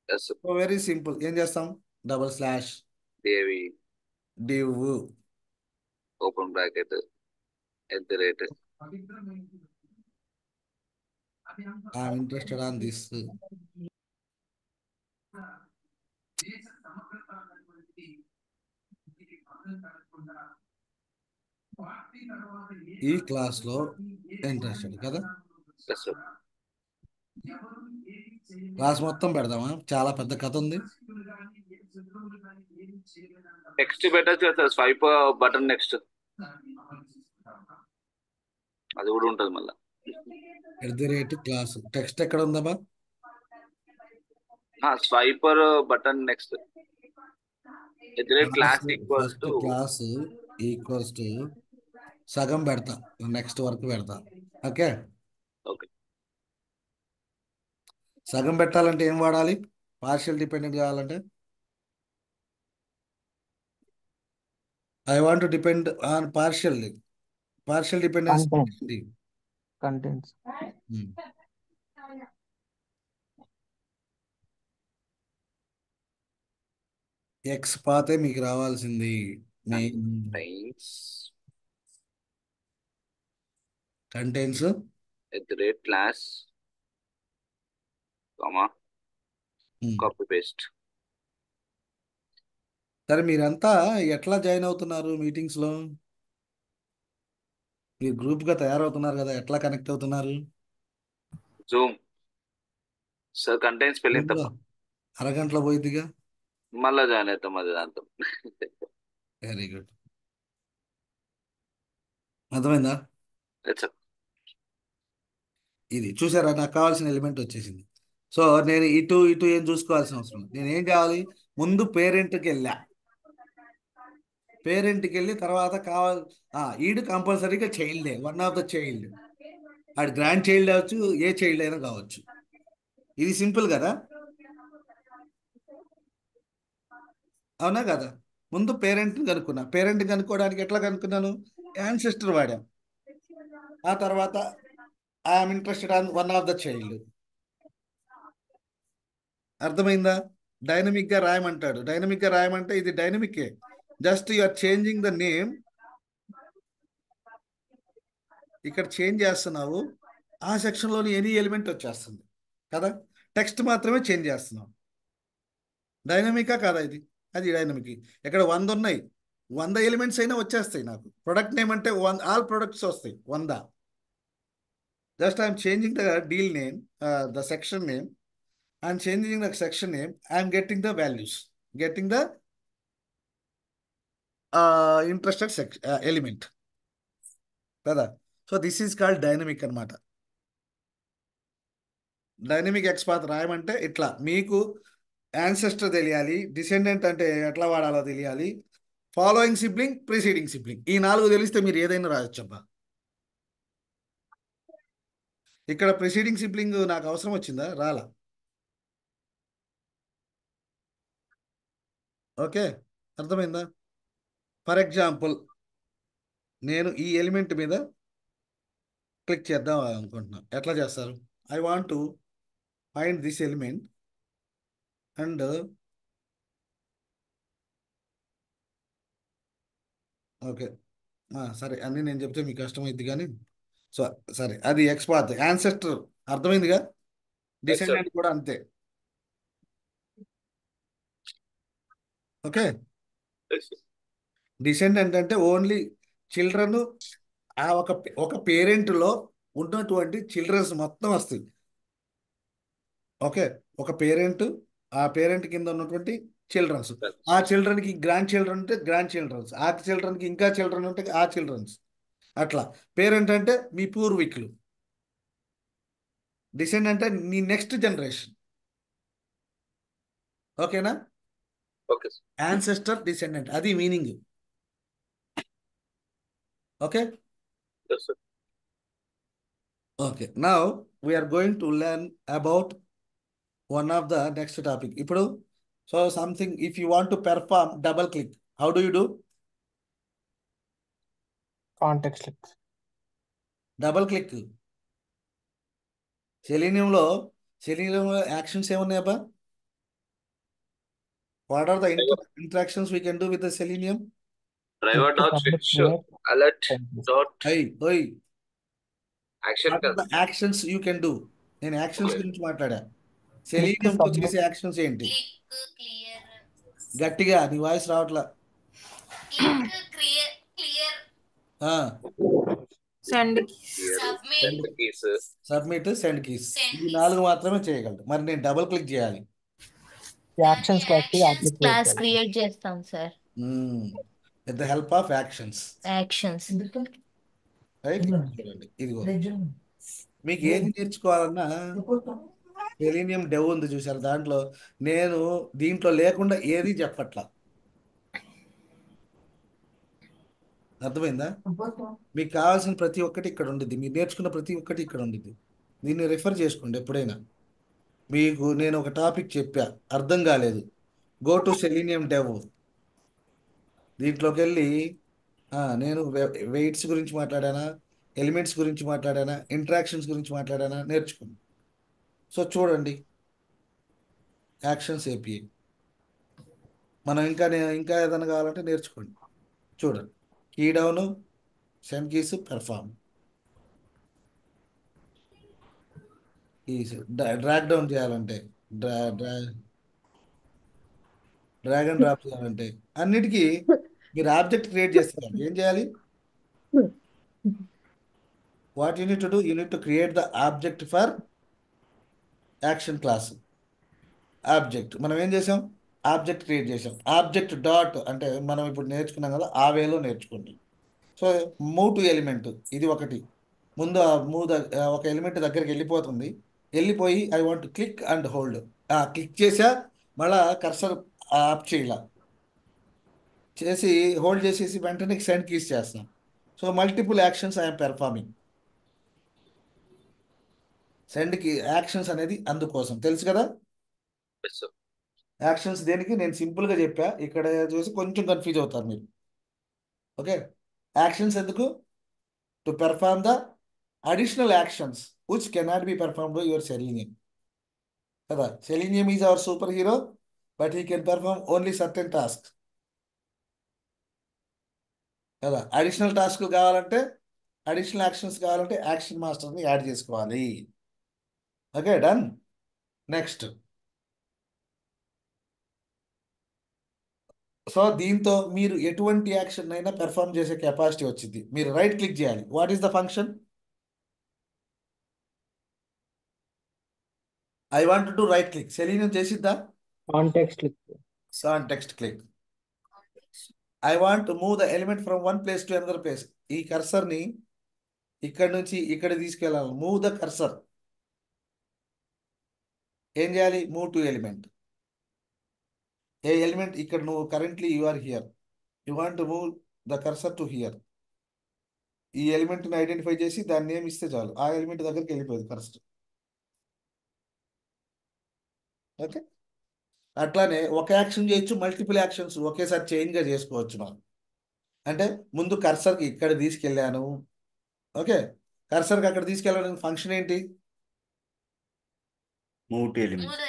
Yes sir. So very simple, ఏం చేస్తాం, double slash div div open bracket @ I'm interested on this. ఈ క్లాస్లో ఇంట్రెస్టెడ్ కదా. Yes sir. క్లాస్ మొత్తం పెడదామా, చాలా పెద్ద కథ ఉంది. నెక్స్ట్ పెట్టచ్చు కదా సార్, స్వైప్ బటన్ నెక్స్ట్ అది కూడా ఉంటుంది మళ్ళీ. క్లాస్ టెక్స్ట్ ఎక్కడ ఉందమ్మా? Swiper button next class equals first to class equals to సగం పెడతా, నెక్స్ట్ వరకు పెడతా. Okay, okay. సగం పెట్టాలంటే ఏం వాడాలి, పార్షియల్ డిపెండెంట్ కావాలంటే I want to depend on partial dependence. Contents. ఎక్స్ పాతే మీకు రావాల్సింది main contents class copy paste. సరే, మీరంతా ఎట్లా జాయిన్ అవుతున్నారు మీటింగ్స్లో? మీరు గ్రూప్గా తయారవుతున్నారు కదా, ఎట్లా కనెక్ట్ అవుతున్నారు? Zoom sir, content spelling Zoom లో తప్ప అరగంటలో పోయిద్దిగా. మళ్ళా జాయిన్ అవుతాం అది దాంతో. వెరీ గుడ్, అర్థమైందా? సార్. ఇది చూసారా, నాకు కావాల్సిన ఎలిమెంట్ వచ్చేసింది. సో నేను ఇటు ఇటు ఏం చూసుకోవాల్సిన అవసరం లేదు. నేను ఏం కావాలి, ముందు పేరెంట్కి వెళ్ళా, పేరెంట్కి వెళ్ళి తర్వాత కావాలి, ఈడు కంపల్సరీగా చైల్డే, వన్ ఆఫ్ ద చైల్డ్. ఆడు గ్రాండ్ చైల్డ్ అవ్వచ్చు, ఏ చైల్డ్ అయినా కావచ్చు. ఇది సింపుల్ కదా, అవునా కదా? ముందు పేరెంట్ని కనుక్కున్నా, పేరెంట్ కనుక్కోవడానికి ఎట్లా కనుక్కున్నాను, యాన్సెస్టర్ వాడాం. ఆ తర్వాత I'm interested on one of the child. అర్థమైందా? డైనమిక్గా రాయమంటాడు, డైనమిక్గా రాయమంటే ఇది డైనమిక్కే, just you are changing the name. ఇక్కడ చేంజ్ చేస్తున్నావు, ఆ సెక్షన్లోని ఎనీ ఎలిమెంట్ వచ్చేస్తుంది కదా. టెక్స్ట్ మాత్రమే చేంజ్ చేస్తున్నావు. డైనమికా కాదా ఇది? అది డైనమిక్. ఇక్కడ 100 ఉన్నాయి, 100 ఎలిమెంట్స్ అయినా వచ్చేస్తాయి నాకు. ప్రొడక్ట్ నేమ్ అంటే ఆల్ ప్రొడక్ట్స్ వస్తాయి 100. Just I'm changing the deal name, the section name. I'm changing the section name, I'm getting the values, getting the interested element కదా. So this is called dynamic అనమాట. Dynamic XPath రాయమంటే ఇట్లా, మీకు ancestor తెలియాలి, descendant అంటే ఎట్లా వాడాలో తెలియాలి, ఫాలోయింగ్ సిబ్లింగ్, ప్రిసీడింగ్ సిబ్లింగ్, ఈ 4 తెలిస్తే మీరు ఏదైనా రాయొచ్చబ్బా. ఇక్కడ ప్రిసీడింగ్ సిబ్లింగ్ నాకు అవసరం వచ్చిందా, రాలా. ఓకే, అర్థమైందా? ఫర్ ఎగ్జాంపుల్ నేను ఈ ఎలిమెంట్ మీద క్లిక్ చేద్దాం అనుకుంటున్నాను. ఎట్లా చేస్తారు, I want to find this element and okay, సరే అన్నీ నేను చెప్తే మీకు కష్టమైద్ది కానీ, సో సరే, అది ఎక్స్పాత్ యాన్సెస్టర్, అర్థమైందిగా. డిసెండెంట్ కూడా అంతే. ఓకే, డిసెండెంట్ అంటే ఓన్లీ చిల్డ్రన్ ఆ ఒక పేరెంట్లో ఉన్నటువంటి చిల్డ్రన్స్ మొత్తం వస్తాయి. ఓకే, ఒక పేరెంట్, ఆ పేరెంట్ కింద ఉన్నటువంటి చిల్డ్రన్స్, ఆ చిల్డ్రన్కి గ్రాండ్ చిల్డ్రన్ ఉంటే గ్రాండ్ చిల్డ్రన్స్, ఆ చిల్డ్రన్కి ఇంకా చిల్డ్రన్ ఉంటే ఆ చిల్డ్రన్స్. అట్లా పేరెంట్ అంటే మీ పూర్వీకులు, డిసెండ్ అంటే నీ నెక్స్ట్ జనరేషన్. ఓకేనా? Okay sir. యాన్సెస్టర్ డిసెండెంట్, అది meaning. Okay yes sir. Okay, now we're going to learn about one of the next topic. ఇప్పుడు so something if you want to perform double click, how do you do? Context click. Double click సెలీనియంలో actions ఏమున్నాయబ్బా? What are the interactions we can do with the Selenium? Driver dot switch alert dot ఓయ్ action what are the కదా. Actions you can do? నేను actions Okay. గురించి మాట్లాడా. Click సెలీనియంతో submit చేసే actions ఏంటి? క్లిక్ క్లియర్ గట్టిగా, నీ వాయిస్ రావట్లా. క్లియర్ ఆ, send send keys. Submit, send keys, ఈ 4 మాత్రమే చేయగలరు. మరి నేను డబుల్ క్లిక్ చేయాలి. Actions class actions class create చేస్తాం sir. With the help of actions. Actions right, చూడండి ఇదిగో. మీకు ఏది నేర్చుకోవాలన్నా సెలీనియం డెవ్ ఉంది చూసారు, దాంట్లో నేను దీంట్లో లేకుండా ఏది చెప్పట్లా. అర్థమైందా? మీకు కావాల్సిన ప్రతి ఒక్కటి ఇక్కడ ఉండిద్ది, మీరు నేర్చుకున్న ప్రతి ఒక్కటి ఇక్కడ ఉండిద్ది. దీన్ని రిఫర్ చేసుకోండి ఎప్పుడైనా. మీకు నేను ఒక టాపిక్ చెప్పా, అర్థం కాలేదు, గో టు సెలీనియం డెవ్. దీంట్లోకి వెళ్ళి నేను వెయిట్స్ గురించి మాట్లాడానా, ఎలిమెంట్స్ గురించి మాట్లాడానా, ఇంట్రాక్షన్స్ గురించి మాట్లాడానా, నేర్చుకోండి. సో చూడండి, యాక్షన్స్ ఏపీఐ. మనం ఇంకా ఏదైనా కావాలంటే నేర్చుకోండి. చూడండి, key down, send keys, perform keys, drag down చేయాలంటే, డ్రాగ్ అండ్ డ్రాప్ చేయాలంటే, అన్నిటికీ మీరు ఆబ్జెక్ట్ క్రియేట్ చేస్తారు. ఏం చేయాలి? What you need to do? You need to create the object for action class. Object మనం ఏం చేసాం? ఆబ్జెక్ట్ క్రియేట్ చేసాం. ఆబ్జెక్ట్ డాట్ అంటే మనం ఇప్పుడు నేర్చుకున్నాం కదా, ఆ వేలో నేర్చుకోండి. సో మూవ్ టు ఎలిమెంట్, ఇది ఒకటి. ముందు ఒక ఎలిమెంట్ దగ్గరికి వెళ్ళిపోతుంది, వెళ్ళిపోయి I want click and hold. Click చేసా, మళ్ళా కర్సర్ ఆప్ చేయాల, చేసి హోల్డ్ చేసేసి వెంటనే సెండ్ కీస్ చేస్తాం. So multiple actions I'm performing. సెండ్కి యాక్షన్స్ అనేది అందుకోసం, తెలుసు కదా. Yes sir. యాక్షన్స్ దేనికి నేను సింపుల్గా చెప్పా, ఇక్కడ చూసి కొంచెం కన్ఫ్యూజ్ అవుతారు మీరు. ఓకే, యాక్షన్స్ ఎందుకు? To perform the additional actions which cannot be performed by your Selenium. కదా, Selenium is our super hero, but he can perform only certain task. కదా, అడిషనల్ టాస్క్లు కావాలంటే, అడిషనల్ యాక్షన్స్ కావాలంటే యాక్షన్ మాస్టర్ని add చేసుకోవాలి. Okay, done. Next, so దీంతో మీరు ఎటువంటి యాక్షన్ అయినా పెర్ఫార్మ్ చేసే కెపాసిటీ వచ్చింది. మీరు రైట్ క్లిక్ చేయాలి. What is the function? I want to right click. Selenium చేసిద్దా? Context click. Context click. I want to move the element from one place to another place. ఈ కర్సర్ని ఇక్కడ నుంచి ఇక్కడ తీసుకెళ్ళాలి. Move the cursor. ఏం చేయాలి? Move to element. ఏ ఎలిమెంట్? ఇక్కడ నువ్వు currently you are here, you want to move the cursor to here. ఈ ఎలిమెంట్ని ఐడెంటిఫై చేసి దాన్ని నేమ్ ఇస్తే చాలు, ఆ ఎలిమెంట్ దగ్గరికి వెళ్ళిపోయింది కర్సర్. ఓకే, అట్లానే ఒక యాక్షన్ చేయొచ్చు, మల్టిపుల్ యాక్షన్స్ ఒకేసారి చైన్గా చేసుకోవచ్చు మనం. అంటే ముందు కర్సర్కి ఇక్కడ తీసుకెళ్ళాను. ఓకే, కర్సర్కి అక్కడ తీసుకెళ్ళడానికి ఫంక్షన్ ఏంటి? Move to element.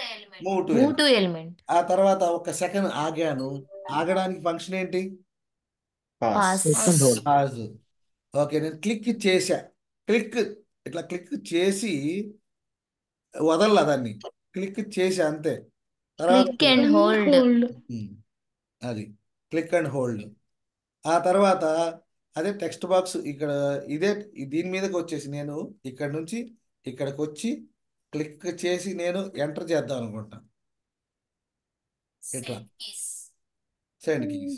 Move to move to element. ఆ తర్వాత ఒక సెకండ్ ఆగాను, ఆగడానికి ఫంక్షన్ ఏంటి? పాస్. పాస్. పాజ్. ఓకే, నేను క్లిక్ చేశా, క్లిక్ ఇట్లా క్లిక్ చేసి వదల్లా, దాన్ని క్లిక్ చేశా అంతే. తర్వాత క్లిక్ అండ్ హోల్డ్. అది క్లిక్ అండ్ హోల్డ్. ఆ తర్వాత అదే టెక్స్ట్ బాక్స్ ఇక్కడ ఇదే దీని మీదకి వచ్చేసి నేను ఇక్కడ నుంచి ఇక్కడికి వచ్చి క్లిక్ చేసి నేను ఎంటర్ చేద్దాం అనుకుంటా. ఇట్లా send keys.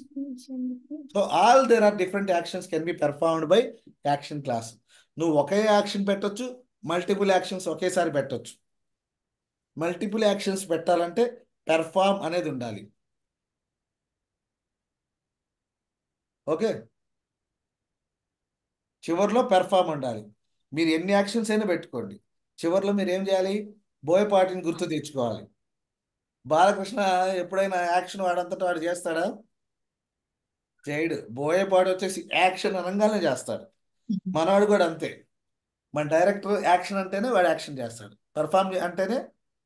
So all there are different actions can be performed by action class. నువ్వు ఒకే యాక్షన్ పెట్టొచ్చు, మల్టిపుల్ యాక్షన్స్ ఒకేసారి పెట్టొచ్చు. మల్టిపుల్ యాక్షన్స్ పెట్టాలంటే పెర్ఫార్మ్ అనేది ఉండాలి. ఓకే, చివరిలో పెర్ఫార్మ్ ఉండాలి. మీరు ఎన్ని యాక్షన్స్ అయినా పెట్టుకోండి, చివరిలో మీరు ఏం చేయాలి? బోయపాటిని గుర్తు తెచ్చుకోవాలి. బాలకృష్ణ ఎప్పుడైనా యాక్షన్ వాడంతటా వాడు చేస్తాడా? చేయడు. బోయపాటి వచ్చేసి యాక్షన్ అనగానే చేస్తాడు. మనవాడు కూడా అంతే. మన డైరెక్టర్ యాక్షన్ అంటేనే వాడు యాక్షన్ చేస్తాడు. పెర్ఫార్మ్ అంటేనే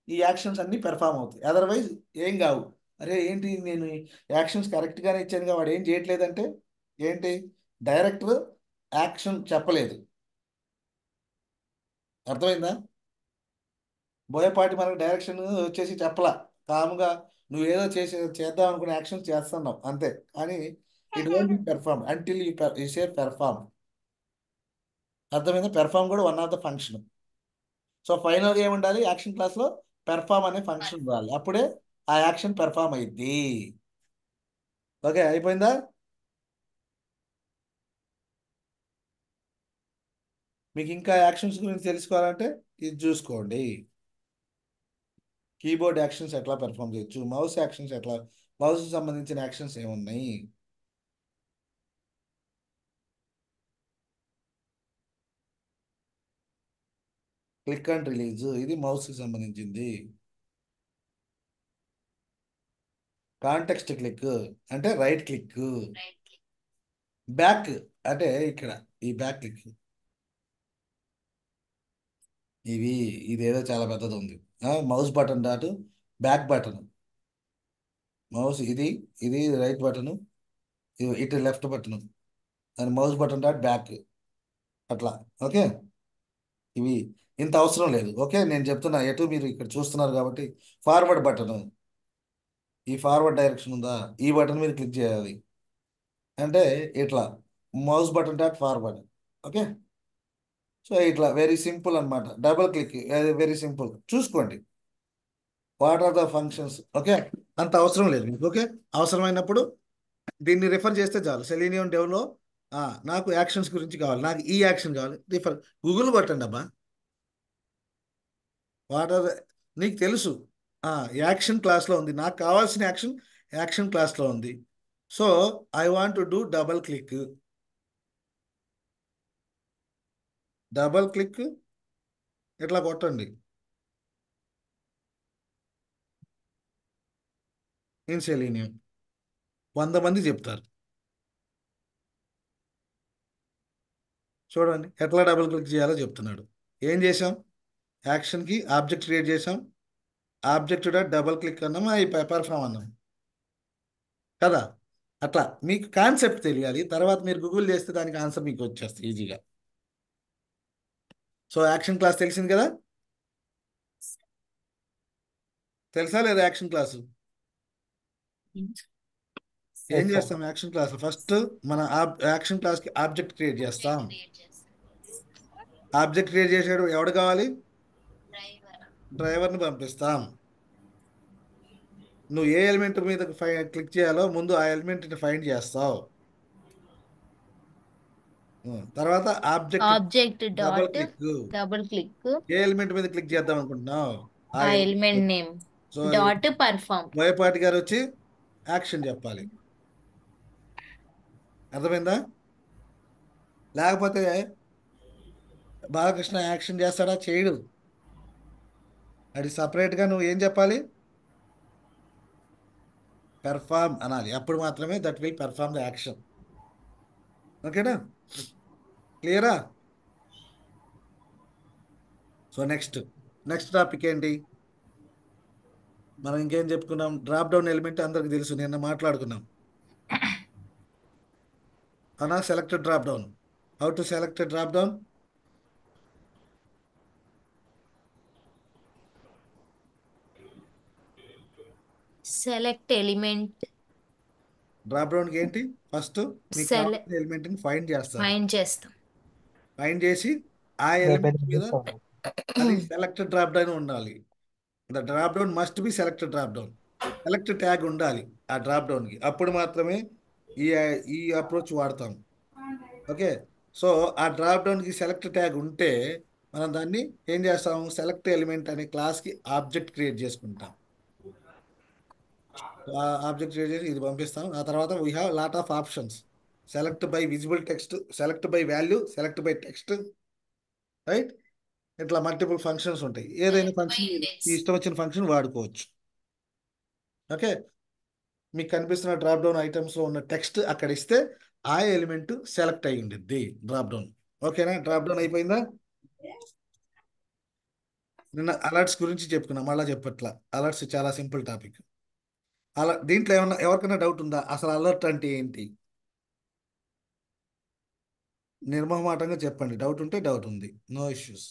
ఈ యాక్షన్స్ అన్నీ పెర్ఫార్మ్ అవుతాయి. అదర్వైజ్ ఏం కావు. అరే ఏంటి నేను యాక్షన్స్ కరెక్ట్గానే ఇచ్చానుగా వాడు ఏం చేయట్లేదంటే ఏంటి? డైరెక్టర్ యాక్షన్ చెప్పలేదు. అర్థమైందా? బోయపాటి మనకు డైరెక్షన్ వచ్చేసి చెప్పలా, కాముగా నువ్వేదో చేద్దాం అనుకునే యాక్షన్ చేస్తున్నావు అంతే. కానీ it won't be perform until you say perform. అర్థమైందా? పెర్ఫార్మ్ కూడా one of the function. So ఫైనల్గా ఏముండాలి? యాక్షన్ క్లాస్లో పెర్ఫార్మ్ అనే ఫంక్షన్ ఉండాలి. అప్పుడే ఆ యాక్షన్ పెర్ఫార్మ్ అయ్యిద్ది. ఓకే, అయిపోయిందా? మీకు ఇంకా యాక్షన్స్ గురించి తెలుసుకోవాలంటే ఇది చూసుకోండి. కీబోర్డ్ యాక్షన్స్ ఎట్లా పెర్ఫార్మ్ చేయొచ్చు, మౌస్ యాక్షన్స్ ఎట్లా, మౌస్ సంబంధించిన యాక్షన్స్ ఏమున్నాయి. క్లిక్ అండ్ రిలీజ్ ఇది మౌస్కి సంబంధించింది. కాంటెక్స్ట్ క్లిక్ అంటే రైట్ క్లిక్. బ్యాక్ అంటే ఇక్కడ ఈ బ్యాక్ క్లిక్. ఇదేదో చాలా పెద్దది ఉంది. Mouse button dot back button. Mouse ఇది ఇది రైట్ బటన్, ఇటు లెఫ్ట్ బటన్, దాని మౌస్ బటన్ డాట్ బ్యాక్ అట్లా. ఓకే, ఇవి ఇంత అవసరం లేదు. ఓకే, నేను చెప్తున్నా ఎటు మీరు ఇక్కడ చూస్తున్నారు కాబట్టి. ఫార్వర్డ్ బటన్, ఈ ఫార్వర్డ్ డైరెక్షన్ ఉందా, ఈ బటన్ మీద క్లిక్ చేయాలి. అంటే ఇట్లా mouse button dot forward. Okay, so ఇట్లా వెరీ సింపుల్ అన్నమాట. Double click very simple. చూసుకోండి what are the functions. Okay, అంత అవసరం లేదు మీకు. ఓకే, అవసరమైనప్పుడు దీన్ని రిఫర్ చేస్తే చాలు. సెలీనియం డెవ్లో నాకు యాక్షన్స్ గురించి కావాలి, నాకు ఈ యాక్షన్ కావాలి, రిఫర్ గూగుల్ కొట్టండి అబ్బా. వాట్ ఆర్ నీకు తెలుసు యాక్షన్ క్లాస్లో ఉంది, నాకు కావాల్సిన యాక్షన్ యాక్షన్ క్లాస్లో ఉంది. So I want to do double click. Double click ఇట్లా కొట్టండి. ఇన్ సెలీనియం 100 మంది చెప్తారు. చూడండి ఎట్లా డబుల్ క్లిక్ చేయాలో చెప్తున్నాడు. ఏం చేసాం? యాక్షన్కి ఆబ్జెక్ట్ క్రియేట్ చేసాం, ఆబ్జెక్ట్ డబుల్ క్లిక్ అన్నాం, పెర్ఫామ్ అన్నాం కదా. అట్లా మీకు కాన్సెప్ట్ తెలియాలి, తర్వాత మీరు గూగుల్ చేస్తే దానికి ఆన్సర్ మీకు వచ్చేస్తుంది ఈజీగా. సో యాక్షన్ క్లాస్ తెలిసింది కదా? తెలుసా లేదా యాక్షన్ క్లాసు? ఏం చేస్తాం యాక్షన్ క్లాస్? ఫస్ట్ మన యాక్షన్ క్లాస్కి ఆబ్జెక్ట్ క్రియేట్ చేస్తాం. ఆబ్జెక్ట్ క్రియేట్ చేసేడు ఎవడు కావాలి? డ్రైవర్ని పంపిస్తాం. నువ్వు ఏ ఎలిమెంట్ మీద క్లిక్ చేయాలో ముందు ఆ ఎలిమెంట్ని ఫైండ్ చేస్తావు. తర్వాత object double dot click. Double click ఏ ఎలిమెంట్ మీద క్లిక్ చేద్దాం అనుకుంటున్నావు? ఆ element name so dot perform. Boyapati గారు వచ్చి యాక్షన్ చెప్పాలి. అర్థమైందా? లేకపోతే బాలకృష్ణ యాక్షన్ చేస్తాడా? చేయడు. అది సపరేట్గా నువ్వు ఏం చెప్పాలి? పెర్ఫార్మ్ అనాలి. అప్పుడు మాత్రమే that will perform the action. ఓకేనా? క్లియరా? సో నెక్స్ట్ టాపిక్ ఏంటి? మనం ఇంకేం చెప్పుకున్నాం? డ్రాప్ డౌన్ ఎలిమెంట్ అందరికి తెలుసు, నిన్న మాట్లాడుకున్నాం. అవునా? Selected drop down. How to select drop down? Select element డ్రాప్ డౌన్కి ఏంటి ఫస్ట్ మీకు సెలె కావాల్సిన ఎలిమెంట్ని ఫైండ్ చేస్తారు. ఫైండ్ చేస్తాం. ఫైండ్ చేసి ఆ రేపు ఎలిమెంట్ మీద చూస్తాను. అది సెలెక్టెడ్ డ్రాప్ డౌన్ ఉండాలి. The drop down must be selected drop down. Select tag ఉండాలి ఆ డ్రాప్ డౌన్కి. అప్పుడు మాత్రమే ఈ ఈ అప్రోచ్ వాడతాం. ఓకే, సో ఆ డ్రాప్ డౌన్కి సెలెక్ట్ ట్యాగ్ ఉంటే మనం దాన్ని ఏం చేస్తాం, సెలెక్ట్ ఎలిమెంట్ అనే క్లాస్కి ఆబ్జెక్ట్ క్రియేట్ చేసుకుంటాం. ఆ ఆబ్జెక్ట్ క్రియేట్ చేసి ఇది పంపిస్తాం. ఆ తర్వాత we have lot of options. Select by visible text, select by value, select by text, right? ఇట్లా మల్టిపుల్ ఫంక్షన్స్ ఉంటాయి. ఏదైనా ఫంక్షన్ ఈ ఇష్టం వచ్చిన ఫంక్షన్ వాడుకోవచ్చు. ఓకే, మీకు కనిపిస్తున్న డ్రాప్ డౌన్ ఐటమ్స్లో ఉన్న టెక్స్ట్ అక్కడ ఇస్తే ఆ ఎలిమెంట్ సెలెక్ట్ అయి ఉండిద్ది డ్రాప్ డౌన్. ఓకేనా? డ్రాప్ డౌన్ అయిపోయిందా? నిన్న అలర్ట్స్ గురించి చెప్పుకున్నాం, మళ్ళీ చెప్పట్లా. అలర్ట్స్ చాలా సింపుల్ టాపిక్. అలా దీంట్లో ఏమన్నా ఎవరికైనా డౌట్ ఉందా? అసలు అలర్ట్ అంటే ఏంటి? నిర్మోహమాటంగా చెప్పండి. డౌట్ ఉంటే డౌట్ ఉంది, నో ఇష్యూస్.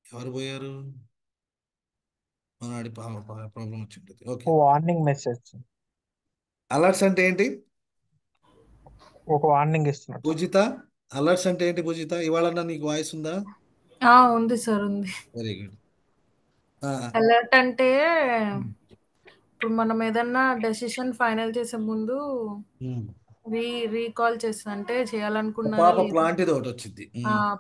ఎవరు పోయారు? మనవాడి ప్రాబ్లం వచ్చింది. ఓకే, వార్నింగ్ మెసేజ్, అలర్ట్స్ అంటే ఏంటి? ఒక వార్నింగ్ ఇస్తున్నట్టు. పూజిత, అలర్ట్స్ అంటే ఏంటి పూజిత? ఇవాళ నీకు వాయిస్ ఉందా? ఉంది సార్, ఉంది. Very good. అలర్ట్ అంటే ఇప్పుడు మనం ఏదన్నా డెసిషన్ ఫైనల్ చేసే ముందు రీకాల్ చేస్తా, అంటే చేయాలనుకున్నది పాపప్ లాంటిది ఒకటి వచ్చింది.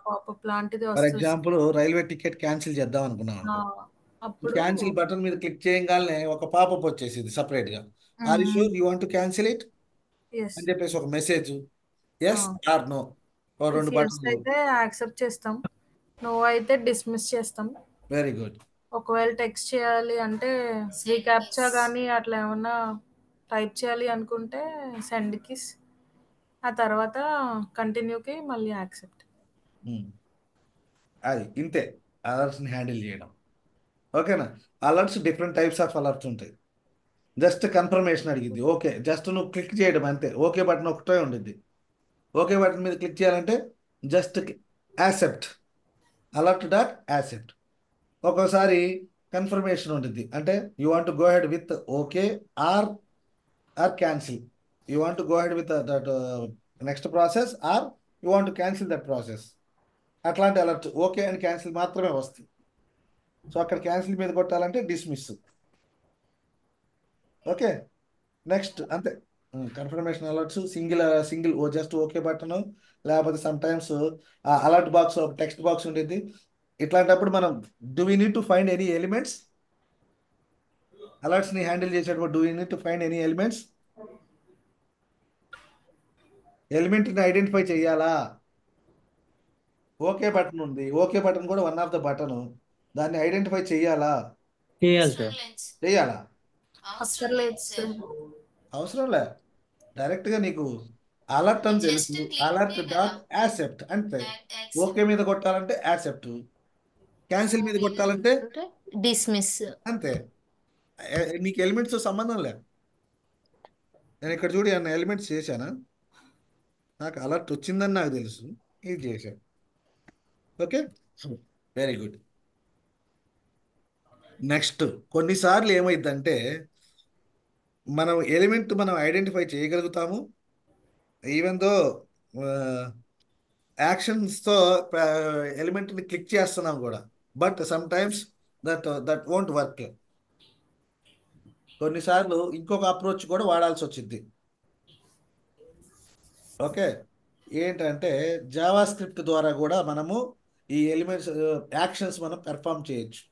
పాపప్ లాంటిది ఫర్ వస్తుంది. ఎగ్జాంపుల్ రైల్వే టికెట్ క్యాన్సిల్ చేద్దాం అనుకున్నాం ఆ, అనుకో. అప్పుడు క్యాన్సిల్ బటన్ మీద క్లిక్ చేయగానే ఒక పాపప్ వచ్చేసింది సపరేట్ గా. Are you sure you want to cancel it yes అని చెప్పేసి ఒక మెసేజ్, ఎస్ ఆర్ నో, రెండు ఎస్ బటన్లు. అయితే యాక్సెప్ట్ చేస్తాం, నో అయితే డిస్మిస్ చేస్తాం. Very good. ఒకవేళ టెక్స్ట్ చేయాలి అంటే రీక్యాప్చా కానీ అట్లా ఏమన్నా టైప్ చేయాలి అనుకుంటే సెండ్కి, ఆ తర్వాత కంటిన్యూకి మళ్ళీ యాక్సెప్ట్. అది ఇంతే అలర్ట్స్ని హ్యాండిల్ చేయడం. ఓకేనా? Alerts different types of alerts ఉంటాయి. జస్ట్ కన్ఫర్మేషన్ అడిగింది, ఓకే, జస్ట్ నువ్వు క్లిక్ చేయడం అంతే. ఓకే బటన్ ఒకటే ఉండిద్ది. ఓకే బటన్ మీద క్లిక్ చేయాలంటే just accept, alert dot accept. ఒక్కోసారి కన్ఫర్మేషన్ ఉంటుంది, అంటే you want to go ahead with okay or or cancel. You want to go ahead with that next process or you want to cancel that process. అట్లాంటి alert okay and cancel మాత్రమే వస్తుంది. So అక్కడ cancel మీద కొట్టాలంటే dismiss. Okay, next అంతే. Confirmation alerts single just okay button, లేకపోతే some times alert box ఒక text box ఉంటుంది. ఇట్లాంటప్పుడు మనం do we need to find any elements? అలర్ట్స్ని హ్యాండిల్ చేసేటప్పుడు do we need to find any elements? ఎలిమెంట్ని ఐడెంటిఫై చేయాలా? ఓకే బటన్ ఉంది, ఓకే బటన్ కూడా వన్ ఆఫ్ ద బటన్, దాన్ని ఐడెంటిఫై చేయాలా? చేయాలి సార్. చేయాలా? అక్కర్లేదు సార్. అవసరం లే, డైరెక్ట్గా నీకు అలర్ట్ అని తెలుసు, అలర్ట్ డాట్ యాక్సెప్ట్ అంతే. ఓకే మీద కొట్టాలంటే యాక్సెప్ట్, క్యాన్సిల్ మీద కొట్టాలంటే డిస్మిస్. అంతే. నీకు ఎలిమెంట్స్ సంబంధం లే. నేను ఇక్కడ చూడు అన్న ఎలిమెంట్స్ చేశానా? నాకు అలర్ట్ వచ్చిందని నాకు తెలుసు, ఇది చేశాను. Okay, very good. నెక్స్ట్, కొన్నిసార్లు ఏమైందంటే మనం ఎలిమెంట్ మనం ఐడెంటిఫై చేయగలుగుతాము, ఈవెన్ దో యాక్షన్స్తో ఎలిమెంట్ని క్లిక్ చేస్తున్నాం కూడా, but some times that won't work. కొన్నిసార్లు ఇంకొక అప్రోచ్ కూడా వాడాల్సి వచ్చింది. ఓకే, ఏంటంటే జావా స్క్రిప్ట్ ద్వారా కూడా మనము ఈ ఎలిమెంట్స్ యాక్షన్స్ మనం పెర్ఫామ్ చేయొచ్చు.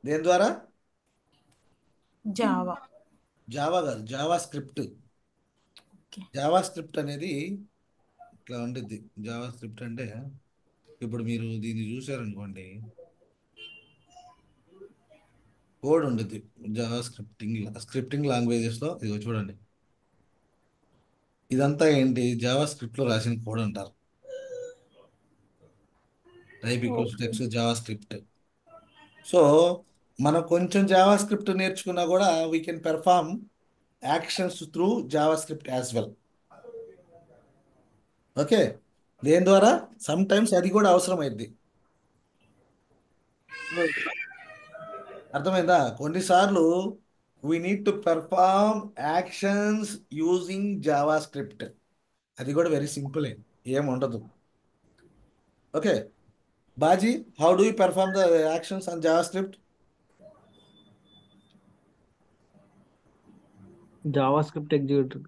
దేని ద్వారా? జావా. జావా కాదు, జావా స్క్రిప్ట్. జావా స్క్రిప్ట్ అనేది ఇట్లా ఉంటుంది. జావా స్క్రిప్ట్ అంటే ఇప్పుడు మీరు దీన్ని చూసారనుకోండి, కోడ్ ఉంటుంది జావా స్క్రిప్టింగ్ లాంగ్వేజెస్లో. ఇదిగో చూడండి, ఇదంతా ఏంటి? జావా స్క్రిప్ట్లో రాసిన కోడ్ అంటారు. Type equals text Java script. So మనం కొంచెం జావా స్క్రిప్ట్ నేర్చుకున్నా కూడా we can perform actions through Java script as well. Okay, దేని ద్వారా? సమ్ టైమ్స్ అది కూడా అవసరం అయింది. అర్థమైందా? కొన్నిసార్లు we need to perform actions using JavaScript. అది కూడా వెరీ సింపుల్, ఏం ఉండదు. Okay Baji, how do you perform the actions on JavaScript? JavaScript executive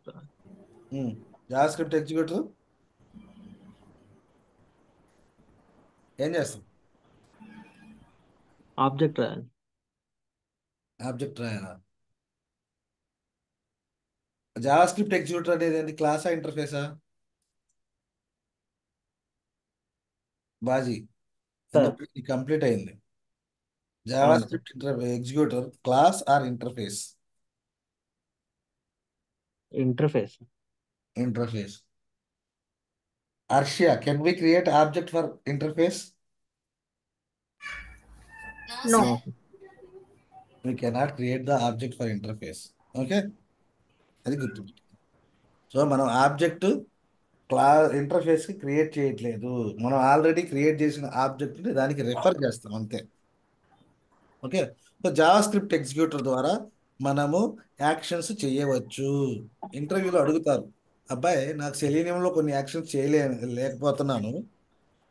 JavaScript executor ఏం చేస్తాం? ఆబ్జెక్ట్ రాయాలి. ఆబ్జెక్ట్ రాయాలా? జావా స్క్రిప్ట్ ఎగ్జిక్యూటర్ అనేది ఏంటి? క్లాసా ఇంటర్ఫేసా? బాజీ సార్ కంప్లీట్ అయింది. జావా అవును sir. Script executor class or interface? Interface. Interface. Arshia, can we create object for interface? No. No. We cannot create the object for interface. Okay? అది గుర్తు. So మనం object interface కి create చేయట్లేదు, మనం already create చేసిన object ని దానికి refer చేస్తాం అంతే. Okay, so JavaScript executor ద్వారా మనము యాక్షన్స్ చేయవచ్చు. ఇంటర్వ్యూలో అడుగుతారు, అబ్బాయి నాకు సెలీనియంలో కొన్ని యాక్షన్స్ లేకపోతున్నాను,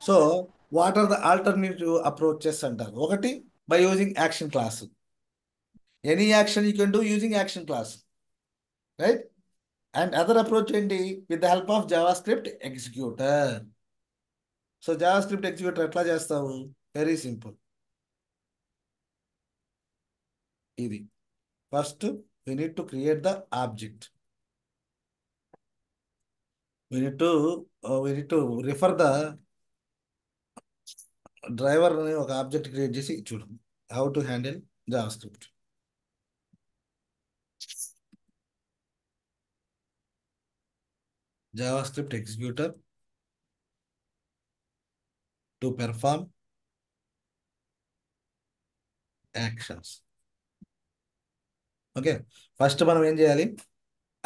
so what are the alternative approaches అంటారు. ఒకటి by using action class, any action you can do using action class, right? And other approach ఏంటి? With the help of JavaScript executor. So JavaScript executor ఎట్లా చేస్తావు? Very simple. ఇది first we need to create the object. We need to refer the driver అనే ఒక object create చేసి చూడు how to handle Java script. JavaScript executor to perform actions. Okay, first మనం ఏం చేయాలి?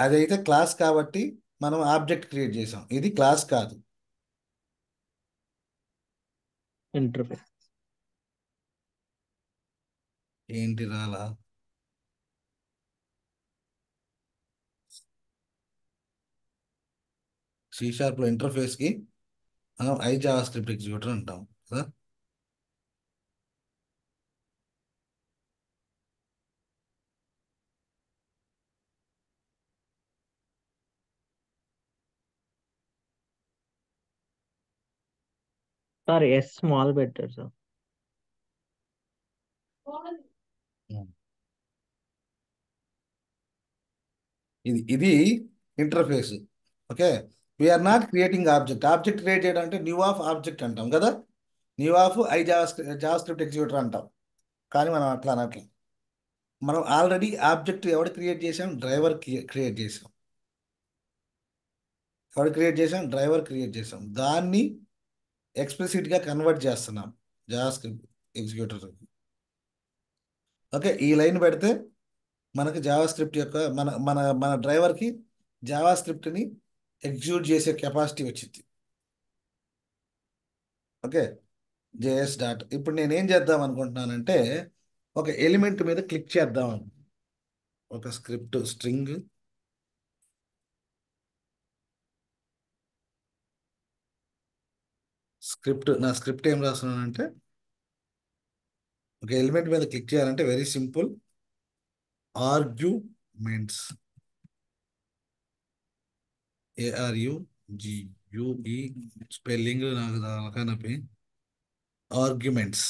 అదైతే క్లాస్ కాబట్టి మనం ఆబ్జెక్ట్ క్రియేట్ చేసాం, ఇది క్లాస్ కాదు. ఇంటర్ఫేస్. ఏంటి రాలా? C# లో ఇంటర్ఫేస్ కి మనం జావా స్క్రిప్ట్ ఎగ్జిక్యూటర్ అంటాం కదా. సార్ ఎస్ స్మాల్ పెట్టారు సార్. ఇది interface. Okay, we're not creating object create చేయడం అంటే న్యూ ఆఫ్ ఆబ్జెక్ట్ అంటాం కదా, new of JavaScript executor అంటాం. కానీ మనం అట్లా అనట్లా, మనం ఆల్రెడీ ఆబ్జెక్ట్ ఎవడు క్రియేట్ చేసాం? డ్రైవర్ క్రియేట్ చేసాం. ఎవడు క్రియేట్ చేసాం? డ్రైవర్ క్రియేట్ చేసాం. దాన్ని ఎక్స్ప్లిసిట్గా కన్వర్ట్ చేస్తున్నాం జావా స్క్రిప్ట్ ఎగ్జిక్యూటర్. ఓకే, ఈ లైన్ పెడితే మనకు జావా స్క్రిప్ట్ యొక్క మన మన మన డ్రైవర్కి జావా స్క్రిప్ట్ని ఎగ్జిక్యూట్ చేసే కెపాసిటీ వచ్చింది. Okay, JS dot. ఇప్పుడు నేను ఏం చేద్దాం అనుకుంటున్నానంటే ఒక ఎలిమెంట్ మీద క్లిక్ చేద్దాం. ఒక స్క్రిప్ట్ స్ట్రింగ్ నా స్క్రిప్ట్ ఏం రాస్తున్నానంటే ఒక ఎలిమెంట్ మీద క్లిక్ చేయాలంటే very simple, arguments, ARUGUE, spelling నాకు దాకానపి, ఆర్గ్యుమెంట్స్,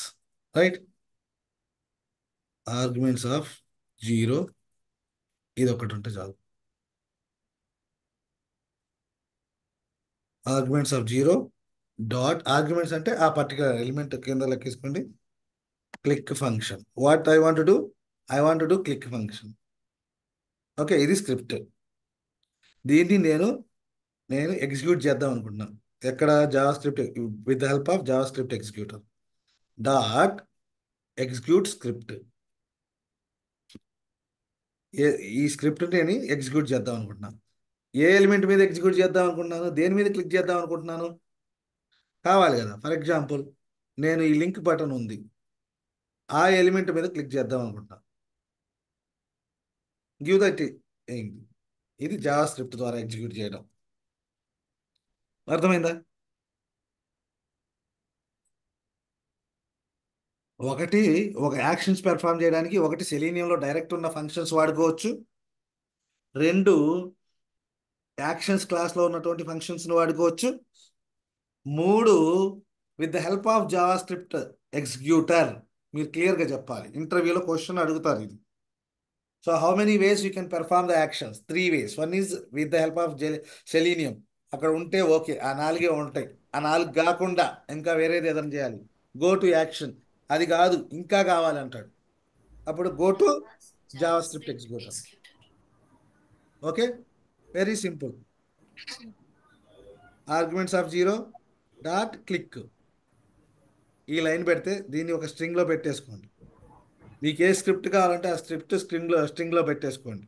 రైట్? ఆర్గ్యుమెంట్స్ ఆఫ్ 0, ఇది ఒకటి ఉంటే చాలు. ఆర్గ్యుమెంట్స్ ఆఫ్ 0 డాట్, ఆర్గ్యుమెంట్స్ అంటే ఆ పర్టికులర్ ఎలిమెంట్ కింద లెక్కేసుకోండి. Click function, what I want to do click function. Okay, ఇది స్క్రిప్ట్. దీన్ని నేను ఎగ్జిక్యూట్ చేద్దాం అనుకుంటున్నాను. ఎక్కడ? JavaScript, with the help of JavaScript executor dot execute script. ఈ స్క్రిప్ట్ నేను ఎగ్జిక్యూట్ చేద్దాం అనుకుంటున్నాను. ఏ ఎలిమెంట్ మీద ఎగ్జిక్యూట్ చేద్దాం అనుకుంటున్నాను? దేని మీద క్లిక్ చేద్దాం అనుకుంటున్నాను? కావాలి కదా. ఫర్ ఎగ్జాంపుల్, నేను ఈ లింక్ బటన్ ఉంది, ఆ ఎలిమెంట్ మీద క్లిక్ చేద్దాం అనుకుంటున్నా. Give that. ఇది జావా స్క్రిప్ట్ ద్వారా ఎగ్జిక్యూట్ చేయడం. అర్థమైందా? ఒకటి ఒక యాక్షన్స్ పెర్ఫామ్ చేయడానికి ఒకటి సెలీనియంలో డైరెక్ట్ ఉన్న ఫంక్షన్స్ వాడుకోవచ్చు. 2 యాక్షన్స్ క్లాస్లో ఉన్నటువంటి ఫంక్షన్స్ని వాడుకోవచ్చు. 3 with the help of JavaScript executor. మీరు క్లియర్గా చెప్పాలి, ఇంటర్వ్యూలో క్వశ్చన్ అడుగుతారు ఇది. So how many ways you can perform the actions? 3 ways. 1 is with the help of selenium. అక్కడ ఉంటే ఓకే, ఆ 4 ఉంటాయి. ఆ 4 కాకుండా ఇంకా వేరేది ఏదైనా చేయాలి, గో టు యాక్షన్. అది కాదు ఇంకా కావాలంటాడు, అప్పుడు go to JavaScript executor. Okay, very simple. Arguments of 0 dot click. ఈ లైన్ పెడితే దీన్ని ఒక స్ట్రింగ్లో పెట్టేసుకోండి. మీకు ఏ స్క్రిప్ట్ కావాలంటే ఆ స్క్రిప్ట్ స్ట్రింగ్లో పెట్టేసుకోండి.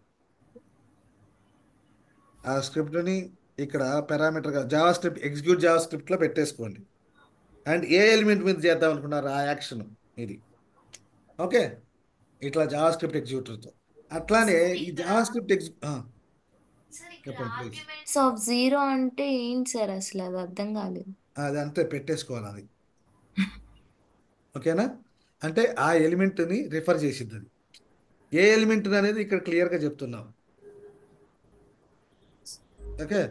ఆ స్క్రిప్ట్ని ఇక్కడ పారామీటర్గా జావా స్క్రిప్ట్ ఎగ్జిక్యూట్ జావా స్క్రిప్ట్లో పెట్టేసుకోండి. అండ్ ఏ ఎలిమెంట్ మీద చేద్దాం అనుకున్నారు ఆ యాక్షన్ ఇది. ఓకే, ఇట్లా జావా స్క్రిప్ట్ ఎగ్జిక్యూటర్తో. అట్లానే ఈ జావా స్క్రిప్ట్ చెప్పండి ప్లీజ్. ఆర్గ్యుమెంట్స్ ఆఫ్ 0 అంటే ఏంటి సార్? అసలు అది అర్థం కాలేదు. అది అంతే పెట్టేసుకోవాలి అది. ఓకేనా? అంటే ఆ ఎలిమెంట్ని రిఫర్ చేసిద్ది అది. ఏ ఎలిమెంట్ అనేది ఇక్కడ క్లియర్గా చెప్తున్నాం. ఓకే,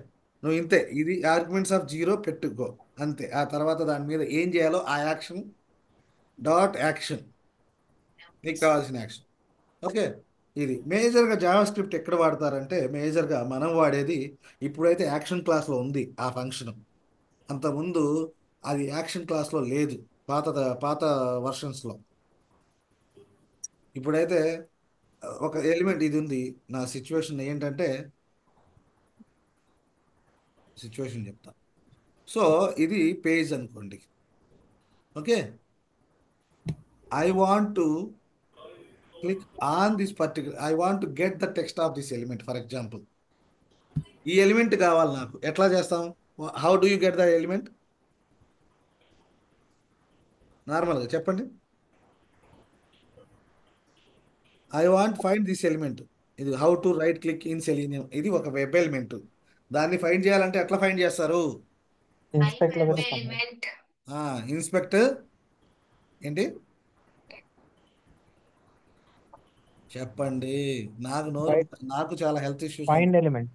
నువ్వు ఇంతే, ఇది ఆర్గ్యుమెంట్స్ ఆఫ్ 0 పెట్టుకో అంతే. ఆ తర్వాత దాని మీద ఏం చేయాలో ఆ యాక్షన్ డాట్ యాక్షన్, నీకు కావాల్సిన యాక్షన్. ఓకే, ఇది మేజర్గా జావా స్క్రిప్ట్ ఎక్కడ వాడతారంటే మేజర్గా మనం వాడేది ఇప్పుడైతే యాక్షన్ క్లాస్లో ఉంది ఆ ఫంక్షన్. అంతకుముందు అది యాక్షన్ క్లాస్లో లేదు పాత పాత వర్షన్స్లో. ఇప్పుడైతే ఒక ఎలిమెంట్ ఇది ఉంది. నా సిచ్యువేషన్ ఏంటంటే సిచ్యువేషన్ చెప్తా. సో ఇది పేజ్ అనుకోండి. Okay, I want to click on this particular, I want to get the text of this element. For example, ఈ ఎలిమెంట్ కావాలి నాకు, ఎట్లా చేస్తాం? How do you get the element? నార్మల్గా చెప్పండి. I want find this element. ఇది how to right click in Selenium. ఇది ఒక వెబ్ ఎలిమెంట్. దాన్ని ఫైండ్ చేయాలంటే ఎట్లా ఫైండ్ చేస్తారు? ఇన్స్పెక్ట్ లో Type పెడతాం. element. ఇన్స్పెక్ట్ ఏంటి చెప్పండి. నాకు చాలా health issues. Find element.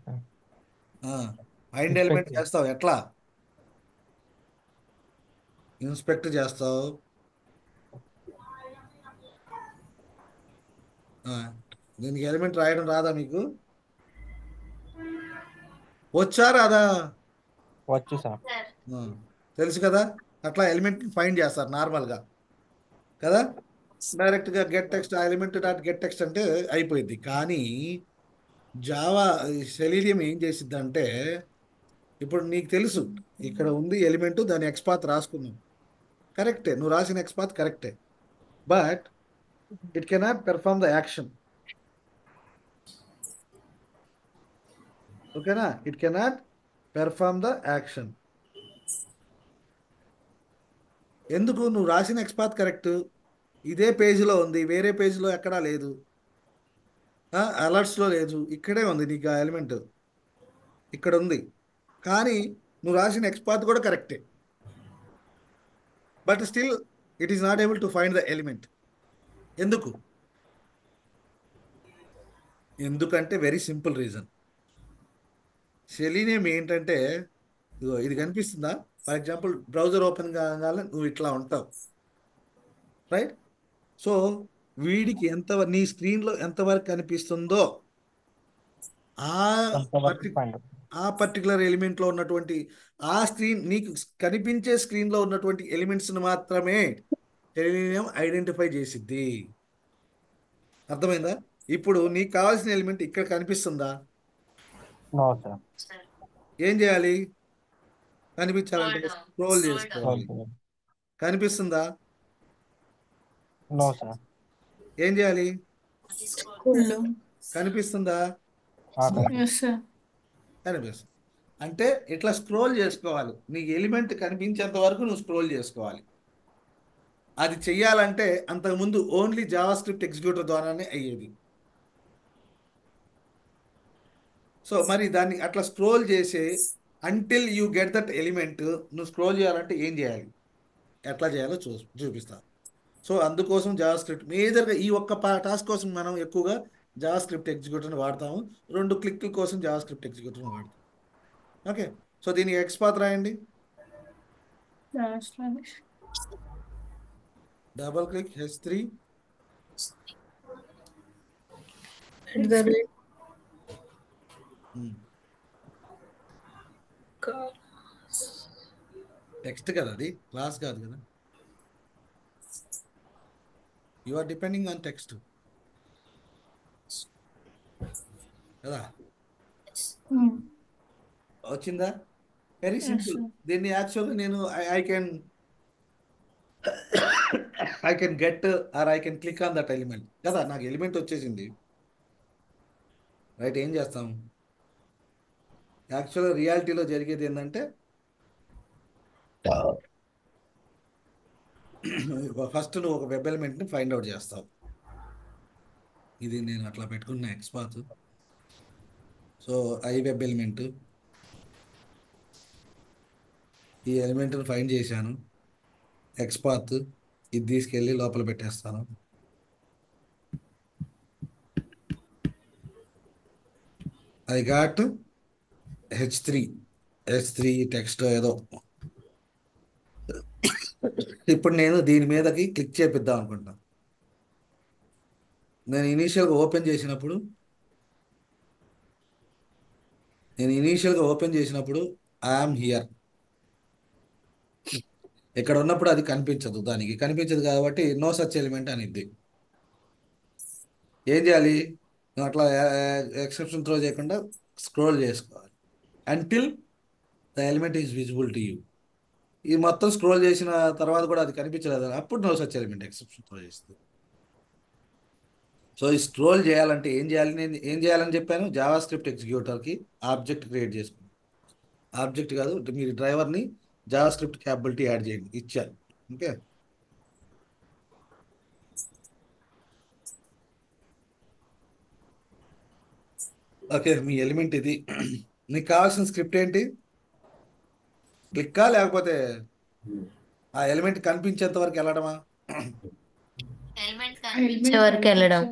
Find element చేస్తావు ఎట్లా? ఇన్స్పెక్ట్ చేస్తావు. దీనికి ఎలిమెంట్ రాయడం రాదా మీకు? వచ్చా రాదా? వచ్చు సార్. తెలుసు కదా. అట్లా ఎలిమెంట్ ఫైండ్ చేస్తారు నార్మల్గా కదా. డైరెక్ట్గా గెట్ టెక్స్ట్, ఆ ఎలిమెంట్ డాట్ గెట్ టెక్స్ట్ అంటే అయిపోయింది. కానీ జావా సెలీనియం ఏం చేసిద్ది అంటే, ఇప్పుడు నీకు తెలుసు ఇక్కడ ఉంది ఎలిమెంట్, దాని ఎక్స్పాత్ రాసుకున్నాం, కరెక్టే, నువ్వు రాసిన ఎక్స్పాత్ కరెక్టే, but it cannot perform the action. ఓకేనా? It cannot perform the action. ఎందుకు? నువ్వు రాసిన ఎక్స్పాత్ కరెక్ట్, ఇదే పేజీలో ఉంది, వేరే పేజీలో ఎక్కడా లేదు, అలర్ట్స్లో లేదు, ఇక్కడే ఉంది నీకు ఆ ఎలిమెంట్, ఇక్కడ ఉంది. కానీ నువ్వు రాసిన ఎక్స్పాత్ కూడా కరెక్టే, but still it is not able to find the element. ఎందుకు? ఎందుకంటే వెరీ సింపుల్ రీజన్. సెలీనియం ఏంటంటే, ఇది కనిపిస్తుందా? ఫర్ ఎగ్జాంపుల్ బ్రౌజర్ ఓపెన్ కాగానే నువ్వు ఇట్లా ఉంటావు, రైట్? సో వీడికి నీ స్క్రీన్లో ఎంతవరకు కనిపిస్తుందో ఆ పర్టికులర్ ఎలిమెంట్లో ఉన్నటువంటి ఆ స్క్రీన్, నీకు కనిపించే స్క్రీన్లో ఉన్నటువంటి ఎలిమెంట్స్ని మాత్రమే సెలీనియం ఐడెంటిఫై చేసిద్ది. అర్థమైందా? ఇప్పుడు నీకు కావాల్సిన ఎలిమెంట్ ఇక్కడ కనిపిస్తుందా? ఏం చేయాలి? కనిపించాలంటే స్క్రోల్ చేసుకోవాలి. కనిపిస్తుందా? ఏం చేయాలి? కనిపిస్తుందా? కనిపిస్తుంది. అంటే ఇట్లా స్క్రోల్ చేసుకోవాలి. నీకు ఎలిమెంట్ కనిపించేంత వరకు నువ్వు స్క్రోల్ చేసుకోవాలి. అది చెయ్యాలంటే అంతకుముందు ఓన్లీ జావా స్క్రిప్ట్ ఎగ్జిక్యూటర్ ద్వారానే అయ్యేది. సో మరి దాన్ని అట్లా స్క్రోల్ చేసే until you get that element నువ్వు స్క్రోల్ చేయాలంటే ఏం చేయాలి, ఎట్లా చేయాలో చూపిస్తా. సో అందుకోసం జావా స్క్రిప్ట్ మేజర్గా ఈ ఒక్క టాస్క్ కోసం మనం ఎక్కువగా జావా స్క్రిప్ట్ ఎగ్జిక్యూటర్ని వాడతాము. 2 క్లిక్ల కోసం జావా స్క్రిప్ట్ ఎగ్జిక్యూటర్ని వాడతాం. ఓకే, సో దీనికి ఎక్స్పాత్ రాయండి. డబల్ క్లిక్ H3 టెక్స్ట్ కదా, అది క్లాస్ కాదు కదా. You are depending on text కదా. వచ్చిందా? Very simple. దీన్ని యాక్చువల్గా నేను I can get or I can click on that element కదా. నాకు ఎలిమెంట్ వచ్చేసింది, రైట్. ఏం చేస్తాం? యాక్చువల్గా రియాలిటీలో జరిగేది ఏంటంటే ఫస్ట్ నువ్వు ఒక వెబ్ ఎలిమెంట్ని ఫైండ్ అవుట్ చేస్తావు. ఇది నేను అట్లా పెట్టుకున్న XPath. So I web element, ఈ ఎలిమెంట్ని ఫైండ్ చేశాను. ఎక్స్పాత్ ఇది తీసుకెళ్ళి లోపల పెట్టేస్తాను. ఐ గాట్ H3 టెక్స్ట్ ఏదో. ఇప్పుడు నేను దీని మీదకి క్లిక్ చేపిద్దాం అనుకుంటాను. నేను ఇనీషియల్గా ఓపెన్ చేసినప్పుడు ఐఆమ్ హియర్ ఇక్కడ ఉన్నప్పుడు అది కనిపించదు, దానికి కనిపించదు కాబట్టి నో సచ్ ఎలిమెంట్ అనిద్ది. ఏం చేయాలి? నువ్వు అట్లా ఎక్సెప్షన్ త్రో చేయకుండా స్క్రోల్ చేసుకోవాలి until the element is visible to you. ఇది మొత్తం స్క్రోల్ చేసిన తర్వాత కూడా అది కనిపించలేదు, అప్పుడు no such element exception throw చేస్తుంది. సో ఈ స్క్రోల్ చేయాలంటే ఏం చేయాలి? నేను ఏం చేయాలని చెప్పాను? జావా స్క్రిప్ట్ ఎగ్జిక్యూటర్కి ఆబ్జెక్ట్ క్రియేట్ చేసుకోండి. ఆబ్జెక్ట్ కాదు, మీరు డ్రైవర్ని జావా స్క్రిప్ట్ క్యాపబిలిటీ యాడ్ చేయండి, ఇచ్చారు. Okay, okay. మీ ఎలిమెంట్ ఇది. నీకు కావాల్సిన స్క్రిప్ట్ ఏంటి? క్లిక్కా లేకపోతే ఆ ఎలిమెంట్ కనిపించేంత వరకు వెళ్ళడమా? చివరికి వెళ్ళడం.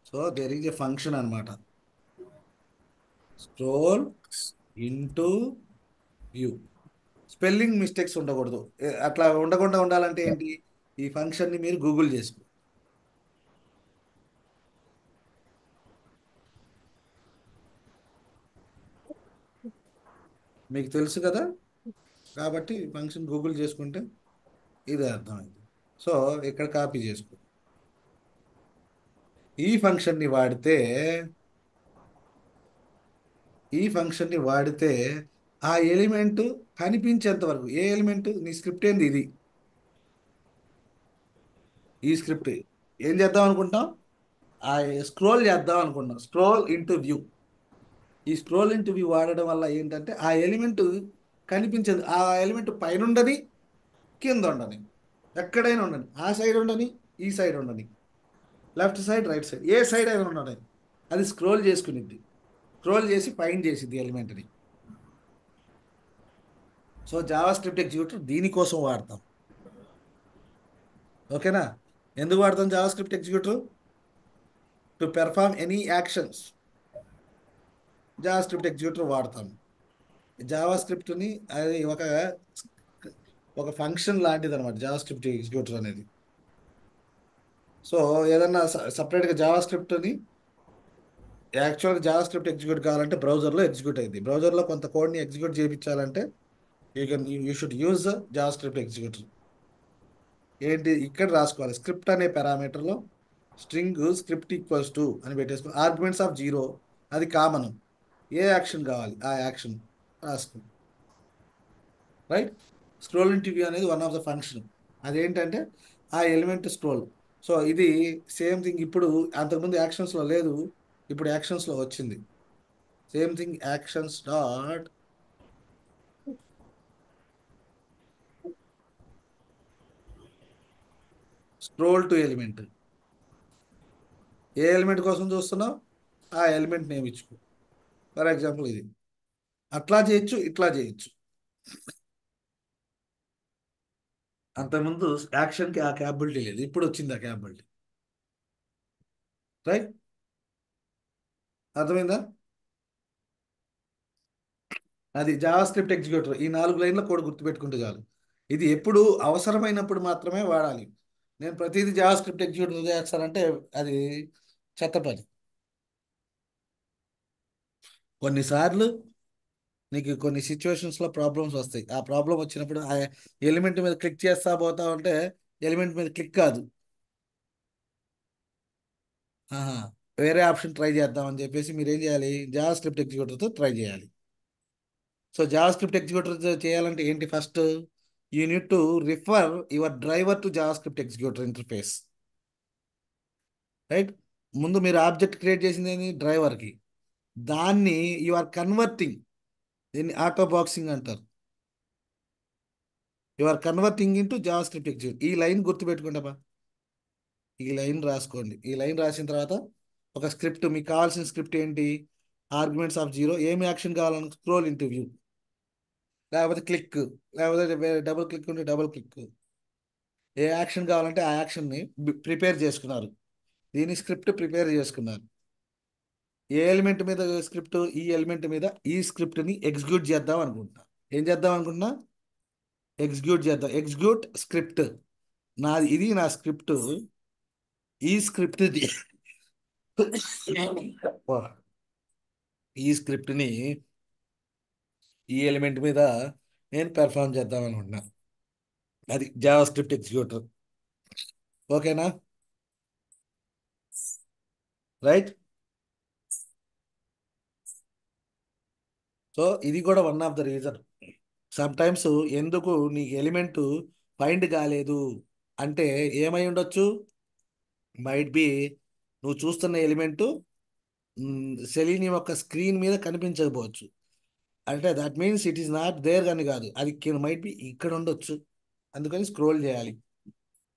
So there is a function అనమాట, scroll into view. Spelling mistakes ఉండకూడదు. అట్లా ఉండకుండా ఉండాలంటే ఏంటి? ఈ ఫంక్షన్ని మీరు గూగుల్ చేసుకో. మీకు తెలుసు కదా, కాబట్టి ఫంక్షన్ గూగుల్ చేసుకుంటే ఇది అర్థమైంది. సో ఇక్కడ కాపీ చేసుకో. ఈ ఫంక్షన్ని వాడితే ఆ ఎలిమెంట్ కనిపించేంత వరకు. ఏ ఎలిమెంట్? నీ స్క్రిప్ట్ ఏంది? ఇది. ఈ స్క్రిప్ట్ ఏం చేద్దాం అనుకుంటాం? స్క్రోల్ చేద్దాం అనుకుంటాం. Scroll into view. ఈ స్క్రోల్ ఇంటూ వ్యూ వాడడం వల్ల ఏంటంటే ఆ ఎలిమెంట్ కనిపించదు. ఆ ఎలిమెంట్ పైన ఉండని, కింద ఉండని, ఎక్కడైనా ఉండని, ఆ సైడ్ ఉండని, ఈ సైడ్ ఉండని, లెఫ్ట్ సైడ్, రైట్ సైడ్, ఏ సైడ్ అయినా ఉండని, అది స్క్రోల్ చేసుకునిద్ది. స్క్రోల్ చేసి ఫైండ్ చేసిద్ది ఎలిమెంట్ని. సో జావా స్క్రిప్ట్ ఎగ్జిక్యూటర్ దీనికోసం వాడతాం. ఓకేనా? ఎందుకు వాడతాం JavaScript executor? To perform any actions JavaScript executor వాడతాం. జావా స్క్రిప్ట్ని అది ఒక ఫంక్షన్ లాంటిది అనమాట జావా స్క్రిప్ట్ ఎగ్జిక్యూటర్ అనేది. సో ఏదన్నా సపరేట్గా జావా స్క్రిప్ట్ని యాక్చువల్గా జావా స్క్రిప్ట్ ఎగ్జిక్యూట్ కావాలంటే బ్రౌజర్లో ఎగ్జిక్యూట్ అయింది. బ్రౌజర్లో కొంత కోడ్ని ఎగ్జిక్యూట్ చేయించాలంటే you should use JavaScript executor. ఏంటి? ఇక్కడ రాసుకోవాలి. స్క్రిప్ట్ అనే పారామీటర్లో స్ట్రింగ్ స్క్రిప్ట్ ఈక్వల్స్ టు అని పెట్టేసుకోవాలి. ఆర్గ్యుమెంట్స్ ఆఫ్ 0 అది కామన్. ఏ యాక్షన్ కావాలి ఆ యాక్షన్ రాసుకోండి, రైట్. స్క్రోల్ ఇంటూ వ్యూ అనేది వన్ ఆఫ్ ద ఫంక్షన్. అదేంటంటే ఆ ఎలిమెంట్ స్క్రోల్. సో ఇది సేమ్ థింగ్. ఇప్పుడు అంతకుముందు యాక్షన్స్లో లేదు, ఇప్పుడు యాక్షన్స్లో వచ్చింది. Same thing actions dot scroll to element. ఏ ఎలిమెంట్ కోసం చూస్తున్నావు, ఆ ఎలిమెంట్ నేమ్ ఇచ్చుకో. ఫర్ ఎగ్జాంపుల్ ఇది. అట్లా చేయొచ్చు, ఇట్లా చేయొచ్చు. అంతకుముందు యాక్షన్కి ఆ క్యాపబిలిటీ లేదు, ఇప్పుడు వచ్చింది ఆ క్యాపబిలిటీ. రైట్, అర్థమైందా? అది జావా స్క్రిప్ట్ ఎగ్జిక్యూటర్. ఈ 4 లైన్ల కోడ్ గుర్తుపెట్టుకుంటే చాలు. ఇది ఎప్పుడు అవసరమైనప్పుడు మాత్రమే వాడాలి. నేను ప్రతిదీ జావా స్క్రిప్ట్ ఎగ్జిక్యూటర్ చేస్తానంటే అది చెత్త పని. కొన్నిసార్లు నీకు కొన్ని సిచ్యువేషన్స్లో ప్రాబ్లమ్స్ వస్తాయి. ఆ ప్రాబ్లం వచ్చినప్పుడు ఆ ఎలిమెంట్ మీద క్లిక్ చేస్తా పోతా ఉంటే ఎలిమెంట్ మీద క్లిక్ కాదు. ఆహా, వేరే ఆప్షన్ ట్రై చేద్దామని చెప్పేసి మీరు ఏం చేయాలి, జావా స్క్రిప్ట్ ఎగ్జిక్యూటర్తో ట్రై చేయాలి. సో జావా స్క్రిప్ట్ ఎగ్జిక్యూటర్ చేయాలంటే ఏంటి, first you need to refer your driver to JavaScript executor interface. Right, ముందు మీరు ఆబ్జెక్ట్ క్రియేట్ చేసింది ఏంది, డ్రైవర్కి. దాన్ని యు ఆర్ కన్వర్టింగ్, దీన్ని ఆటో బాక్సింగ్ అంటారు. You are converting into JavaScript executor. ఈ లైన్ గుర్తుపెట్టుకోండి. ఈ లైన్ రాసుకోండి. ఈ లైన్ రాసిన తర్వాత ఒక స్క్రిప్ట్, మీకు కావాల్సిన స్క్రిప్ట్ ఏంటి, ఆర్గ్యుమెంట్స్ ఆఫ్ 0, ఏమి యాక్షన్ కావాలని స్క్రోల్ ఇంటూ వ్యూ, లేకపోతే క్లిక్, లేకపోతే డబుల్ క్లిక్ ఉంటే డబుల్ క్లిక్. ఏ యాక్షన్ కావాలంటే ఆ యాక్షన్ని ప్రిపేర్ చేసుకున్నారు. దీని స్క్రిప్ట్ ప్రిపేర్ చేసుకున్నారు. ఏ ఎలిమెంట్ మీద స్క్రిప్ట్, ఈ ఎలిమెంట్ మీద ఈ స్క్రిప్ట్ని ఎగ్జిక్యూట్ చేద్దాం అనుకుంటున్నా. ఏం చేద్దాం అనుకుంటున్నా, ఎగ్జిక్యూట్ చేద్దాం. Execute script. నాది, ఇది నా స్క్రిప్ట్. ఈ స్క్రిప్ట్ ఈ స్క్రిప్ట్ని ఈ ఎలిమెంట్ మీద నేను పెర్ఫామ్ చేద్దాం అనుకుంటున్నా. అది జావా స్క్రిప్ట్ ఎగ్జిక్యూటర్. ఓకేనా? రైట్. సో ఇది కూడా one of the reason. Some times ఎందుకు నీకు ఎలిమెంట్ ఫైండ్ కాలేదు అంటే ఏమై ఉండొచ్చు, మైట్ బి నువ్వు చూస్తున్న ఎలిమెంట్ సెలీనియం యొక్క స్క్రీన్ మీద కనిపించకపోవచ్చు. అంటే that means it is not there అని కాదు, అది మైట్ బి ఇక్కడ ఉండొచ్చు. అందుకని స్క్రోల్ చేయాలి.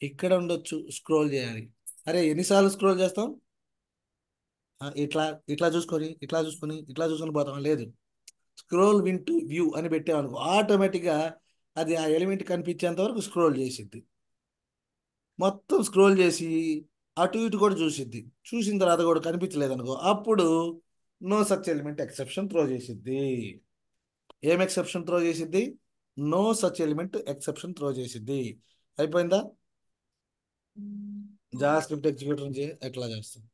ఇక్కడ ఉండొచ్చు, స్క్రోల్ చేయాలి. అరే ఎన్నిసార్లు స్క్రోల్ చేస్తాం, ఇట్లా ఇట్లా చూసుకొని ఇట్లా చూసుకొని ఇట్లా చూసుకొని పోతాం, లేదు. స్క్రోల్ వింటూ వ్యూ అని పెట్టామనుకో ఆటోమేటిక్గా అది ఆ ఎలిమెంట్ కనిపించేంత వరకు స్క్రోల్ చేసిద్ది. మొత్తం స్క్రోల్ చేసి అటు ఇటు కూడా చూసిద్ది. చూసిన తర్వాత కూడా కనిపించలేదు అనుకో, అప్పుడు no such element exception throw చేసిద్ది. ఏం ఎక్సెప్షన్ త్రో చేసిద్ది, no such element exception throw చేసిద్ది. అయిపోయిందా? జావా స్క్రిప్ట్ ఎగ్జిక్యూటర్ నుంచి ఎట్లా చేస్తాం.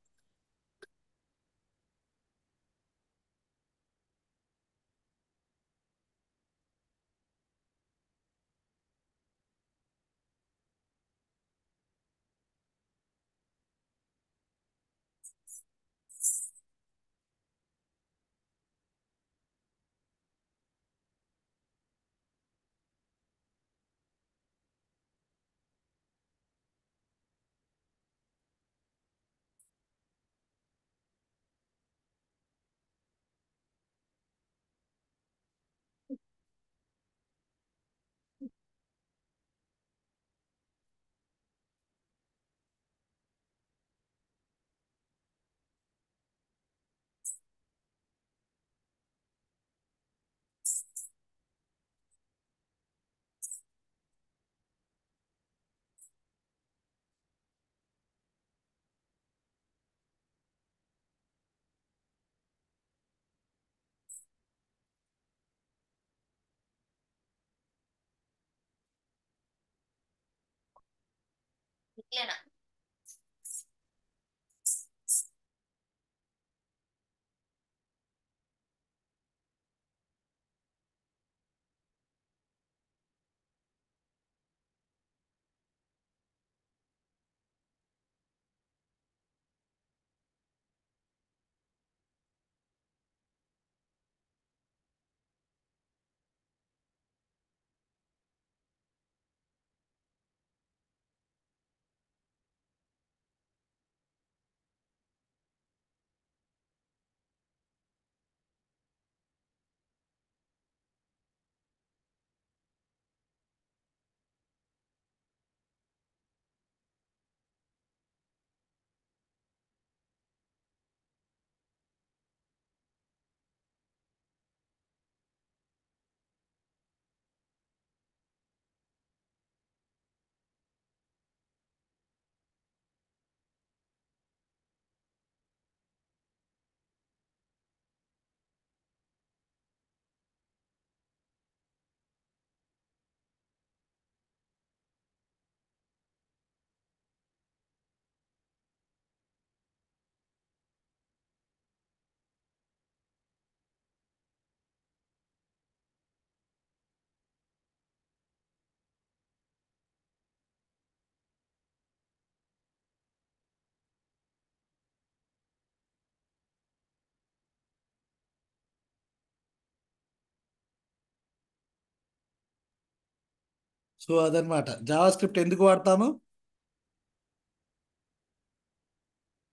సో అదనమాట జావా స్క్రిప్ట్ ఎందుకు వాడతాము.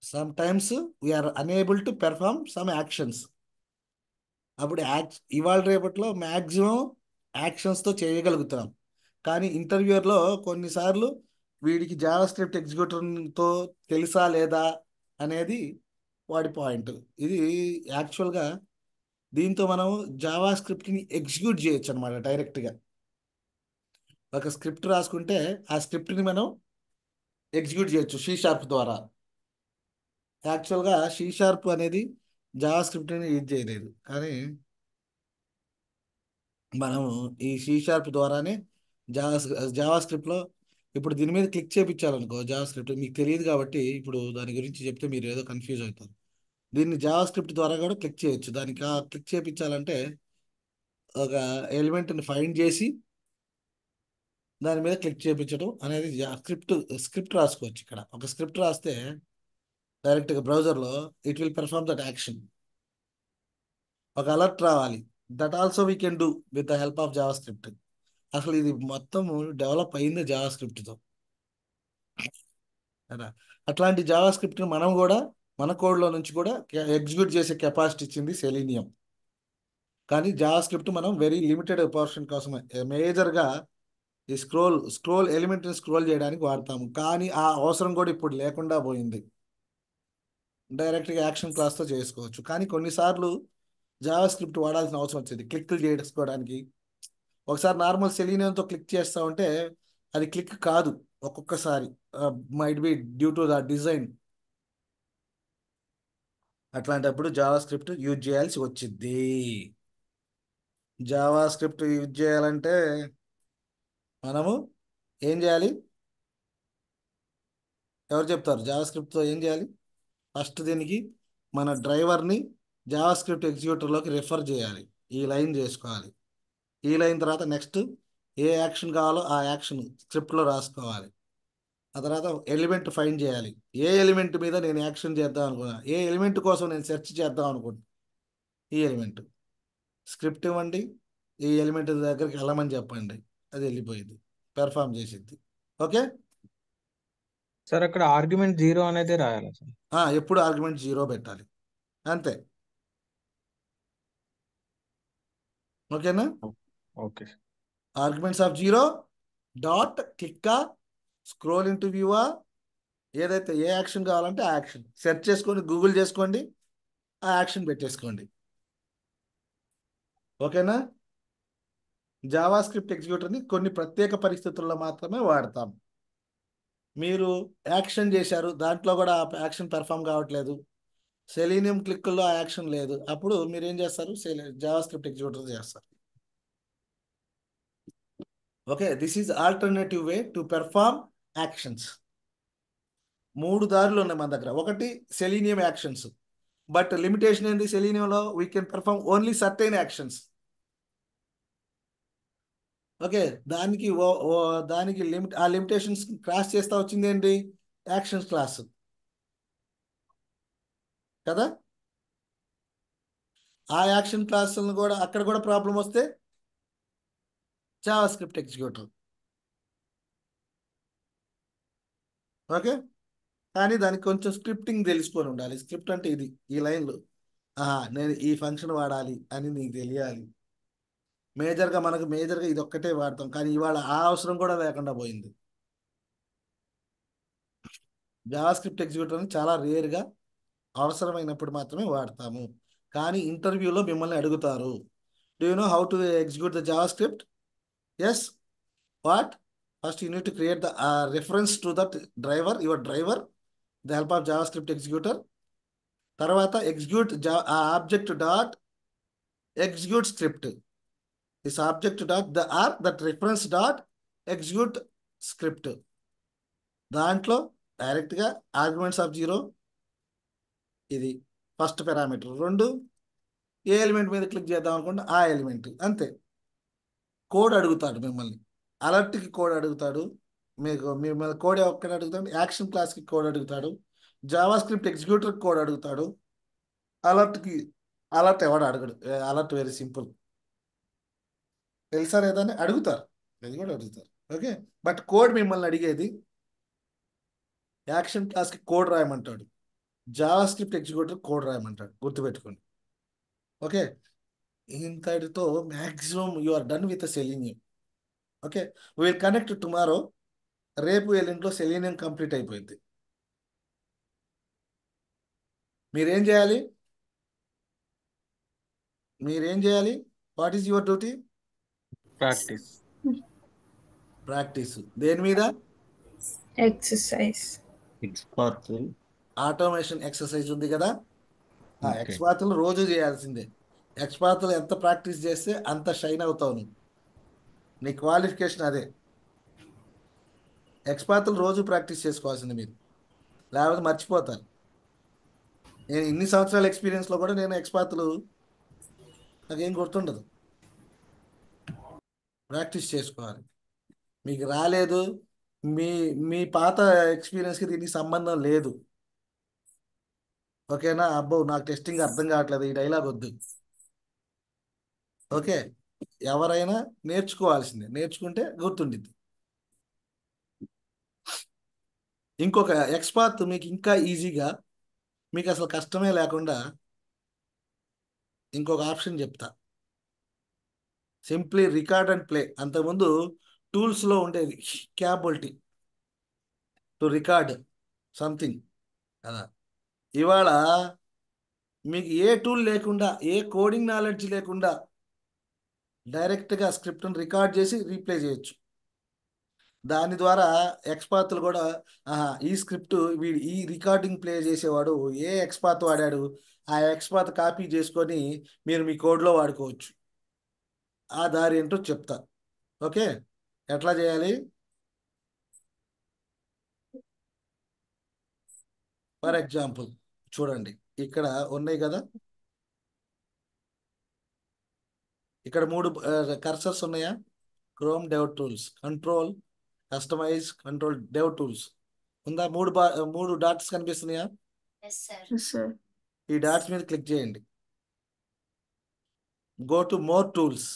Sometimes we're unable to perform some actions. అప్పుడు ఇవాళ రేపట్లో మ్యాక్సిమం యాక్షన్స్తో చేయగలుగుతాం. కానీ ఇంటర్వ్యూలో కొన్నిసార్లు వీడికి జావా స్క్రిప్ట్ ఎగ్జిక్యూటివ్తో తెలుసా లేదా అనేది వాడి పాయింట్. ఇది యాక్చువల్గా దీంతో మనం జావా స్క్రిప్ట్ని ఎగ్జిక్యూట్ చేయొచ్చు అనమాట. డైరెక్ట్గా ఒక స్క్రిప్ట్ రాసుకుంటే ఆ స్క్రిప్ట్ని మనం ఎగ్జిక్యూట్ చేయొచ్చు C# ద్వారా. యాక్చువల్గా C# అనేది జావా స్క్రిప్ట్ని యూజ్ చేయలేదు, కానీ మనం ఈ C# ద్వారానే జావా జావా స్క్రిప్ట్లో ఇప్పుడు దీని మీద క్లిక్ చేయించాలనుకో, జావా స్క్రిప్ట్ మీకు తెలియదు కాబట్టి ఇప్పుడు దాని గురించి చెప్తే మీరు ఏదో కన్ఫ్యూజ్ అవుతారు. దీన్ని జావా స్క్రిప్ట్ ద్వారా కూడా క్లిక్ చేయొచ్చు. దానికి క్లిక్ చేయించాలంటే ఒక ఎలిమెంట్ని ఫైండ్ చేసి దాని మీద క్లిక్ చేయించడం అనేది స్క్రిప్ట్ రాసుకోవచ్చు. ఇక్కడ ఒక స్క్రిప్ట్ రాస్తే డైరెక్ట్గా బ్రౌజర్లో it will perform that action. ఒక అలర్ట్ రావాలి, that also we can do with the help of Java script. అసలు ఇది మొత్తం డెవలప్ అయింది జావా స్క్రిప్ట్తో కదా. అట్లాంటి జావా స్క్రిప్ట్ని మనం కూడా మన కోడ్లో నుంచి కూడా ఎగ్జిక్యూట్ చేసే కెపాసిటీ ఇచ్చింది సెలీనియం. కానీ జావా స్క్రిప్ట్ మనం వెరీ లిమిటెడ్ పోర్షన్ కోసమే మేజర్గా ఈ స్క్రోల్ ఎలిమెంట్ని స్క్రోల్ చేయడానికి వాడతాము. కానీ ఆ అవసరం కూడా ఇప్పుడు లేకుండా పోయింది. డైరెక్ట్గా యాక్షన్ క్లాస్తో చేసుకోవచ్చు. కానీ కొన్నిసార్లు జావా స్క్రిప్ట్ వాడాల్సిన అవసరం వచ్చేది క్లిక్లు చేసుకోవడానికి. ఒకసారి నార్మల్ సెలీనియంతో క్లిక్ చేస్తా ఉంటే అది క్లిక్ కాదు ఒక్కొక్కసారి, might be due to the design. అట్లాంటప్పుడు జావా స్క్రిప్ట్ యూజ్ చేయాల్సి వచ్చింది. జావా స్క్రిప్ట్ యూజ్ చేయాలంటే మనము ఏం చేయాలి, ఎవరు చెప్తారు? జావా స్క్రిప్ట్తో ఏం చేయాలి? ఫస్ట్ దీనికి మన డ్రైవర్ని జావా స్క్రిప్ట్ ఎగ్జిక్యూటర్లోకి రెఫర్ చేయాలి. ఈ లైన్ చేసుకోవాలి. ఈ లైన్ తర్వాత నెక్స్ట్ ఏ యాక్షన్ కావాలో ఆ యాక్షన్ స్క్రిప్ట్లో రాసుకోవాలి. ఆ తర్వాత ఎలిమెంట్ ఫైండ్ చేయాలి. ఏ ఎలిమెంట్ మీద నేను యాక్షన్ చేద్దాం అనుకున్నా, ఏ ఎలిమెంట్ కోసం నేను సెర్చ్ చేద్దాం అనుకుంటున్నా, ఈ ఎలిమెంట్ స్క్రిప్ట్ ఇవ్వండి, ఈ ఎలిమెంట్ దగ్గరికి వెళ్ళమని చెప్పండి, అది వెళ్ళిపోయింది, పెర్ఫామ్ చేసిద్ది. ఓకే, సార్ అక్కడ ఆర్గ్యుమెంట్ 0 అనేది రాయాలి సార్. ఎప్పుడు ఆర్గ్యుమెంట్ 0 పెట్టాలి, అంతే. ఓకేనా? Okay. Arguments of 0 dot click scroll into వ్యూవా, ఏదైతే ఏ యాక్షన్ కావాలంటే ఆ యాక్షన్ సెర్చ్ చేసుకోండి, గూగుల్ చేసుకోండి, ఆ యాక్షన్ పెట్టేసుకోండి. ఓకేనా? జావా స్క్రిప్ట్ ఎగ్జిక్యూటర్ని కొన్ని ప్రత్యేక పరిస్థితుల్లో మాత్రమే వాడతాం. మీరు యాక్షన్ చేశారు, దాంట్లో కూడా ఆ యాక్షన్ పెర్ఫామ్ కావట్లేదు, సెలీనియం క్లిక్లో ఆ యాక్షన్ లేదు, అప్పుడు మీరు ఏం చేస్తారు? జావా స్క్రిప్ట్ ఎగ్జిక్యూటర్ చేస్తారు. Okay, this is alternative way to perform actions. 3 దారులు ఉన్నాయి మన దగ్గర. ఒకటి సెలీనియం యాక్షన్స్, బట్ లిమిటేషన్ ఏంది? సెలీనియంలో we can perform only certain actions. Okay, దానికి దానికి ఆ లిమిటేషన్స్ క్రాస్ చేస్తా వచ్చింది ఏంటి? యాక్షన్స్ క్లాస్ కదా. ఆ యాక్షన్ క్లాసులను కూడా అక్కడ కూడా ప్రాబ్లం వస్తే జావా స్క్రిప్ట్ ఎగ్జిక్యూటర్. ఓకే, కానీ దానికి కొంచెం స్క్రిప్టింగ్ తెలుసుకొని ఉండాలి. స్క్రిప్ట్ అంటే ఇది, ఈ లైన్లు నేను ఈ ఫంక్షన్ వాడాలి అని నీకు తెలియాలి. మేజర్గా ఇది ఒక్కటే వాడతాం, కానీ ఇవాళ ఆ అవసరం కూడా లేకుండా పోయింది. జావా స్క్రిప్ట్ ఎగ్జిక్యూటర్ని చాలా రేర్గా అవసరమైనప్పుడు మాత్రమే వాడతాము. కానీ ఇంటర్వ్యూలో మిమ్మల్ని అడుగుతారు, do you know how to execute the JavaScript? Yes, what? First you need to create the reference to that driver, your driver, the help of JavaScript executor. తర్వాత execute object dot execute script. This object dot that reference dot execute script. దాంట్లో డైరెక్ట్గా arguments of 0 ఇది first parameter. 2 ఏ element మీద click చేద్దాం అనుకుంటే ఆ element, అంతే. కోడ్ అడుగుతాడు మిమ్మల్ని, అలర్ట్కి కోడ్ అడుగుతాడు, మిమ్మల్ని కోడ్ ఒక్కటి అడుగుతాడు, యాక్షన్ క్లాస్కి కోడ్ అడుగుతాడు, జావా స్క్రిప్ట్ ఎగ్జిక్యూటర్కి కోడ్ అడుగుతాడు, అలర్ట్ ఎవడు అడగడు. Alert very simple. తెలుసా లేదా అని అడుగుతారు, అది కూడా అడుగుతారు. ఓకే, బట్ కోడ్ మిమ్మల్ని అడిగేది యాక్షన్ క్లాస్కి కోడ్ రాయమంటాడు, జావా స్క్రిప్ట్ ఎగ్జిక్యూటివ్ కోడ్ రాయమంటాడు, గుర్తుపెట్టుకోండి. ఓకే, ఇంతటితో maximum you are done with Selenium. Okay, will connect tomorrow. రేపు ఎల్లుండిలో సెలీనియం కంప్లీట్ అయిపోయింది. మీరేం చేయాలి? What is your duty? Practice. Practice దేని మీద? ఎక్సర్సైజ్. ఎక్స్పాత్. ఆటోమేషన్ ఎక్సర్సైజ్ ఉంది కదా, ఆ ఓకే. ఎక్స్పాత్లు రోజు చేయాల్సిందే. ఎక్స్పాత్లు ఎంత ప్రాక్టీస్ చేస్తే అంత షైన్ అవుతావు నువ్వు. నీ క్వాలిఫికేషన్ అదే. ఎక్స్పాత్లు రోజు ప్రాక్టీస్ చేసుకోవాల్సింది మీరు, లేకపోతే మర్చిపోతారు. నేను ఇన్ని సంవత్సరాల ఎక్స్పీరియన్స్లో కూడా నేను ఎక్స్పాత్లు నాకేం గుర్తుండదు. ప్రాక్టీస్ చేసుకోవాలి. మీకు రాలేదు, మీ మీ పాత ఎక్స్పీరియన్స్కి దీనికి సంబంధం లేదు. ఓకేనా? అబ్బో నాకు టెస్టింగ్ అర్థం కావట్లేదు, ఈ డైలాగ్ వద్దు. ఓకే, ఎవరైనా నేర్చుకోవాల్సిందే, నేర్చుకుంటే గుర్తుండిద్ది. ఇంకొక ఎక్స్పాత్ మీకు ఇంకా ఈజీగా, మీకు అసలు కష్టమే లేకుండా ఇంకొక ఆప్షన్ చెప్తా. Simply record and play. అంతకుముందు టూల్స్లో ఉండేది క్యాపబిలిటీ టు రికార్డ్ సంథింగ్ కదా. ఇవాళ మీకు ఏ టూల్ లేకుండా, ఏ కోడింగ్ నాలెడ్జ్ లేకుండా డైరెక్ట్గా స్క్రిప్ట్ని రికార్డ్ చేసి రీప్లే చేయొచ్చు. దాని ద్వారా ఎక్స్పాత్లు కూడా ఈ స్క్రిప్ట్ ఈ రికార్డింగ్ ప్లే చేసేవాడు ఏ ఎక్స్పాత్ వాడాడు, ఆ ఎక్స్పాత్ కాపీ చేసుకొని మీరు మీ కోడ్లో వాడుకోవచ్చు. ఆ దారి ఏంటో చెప్తా. ఓకే, ఎట్లా చేయాలి? ఫర్ ఎగ్జాంపుల్ చూడండి, ఇక్కడ ఉన్నాయి కదా, ఇక్కడ 3 కర్సర్స్ ఉన్నాయా? Chrome dev tools, control, customize, control dev tools ఉందా? 3 డాట్స్ కనిపిస్తున్నాయా? సార్. ఈ డాట్స్ మీద క్లిక్ చేయండి. గో టు మోర్ టూల్స్,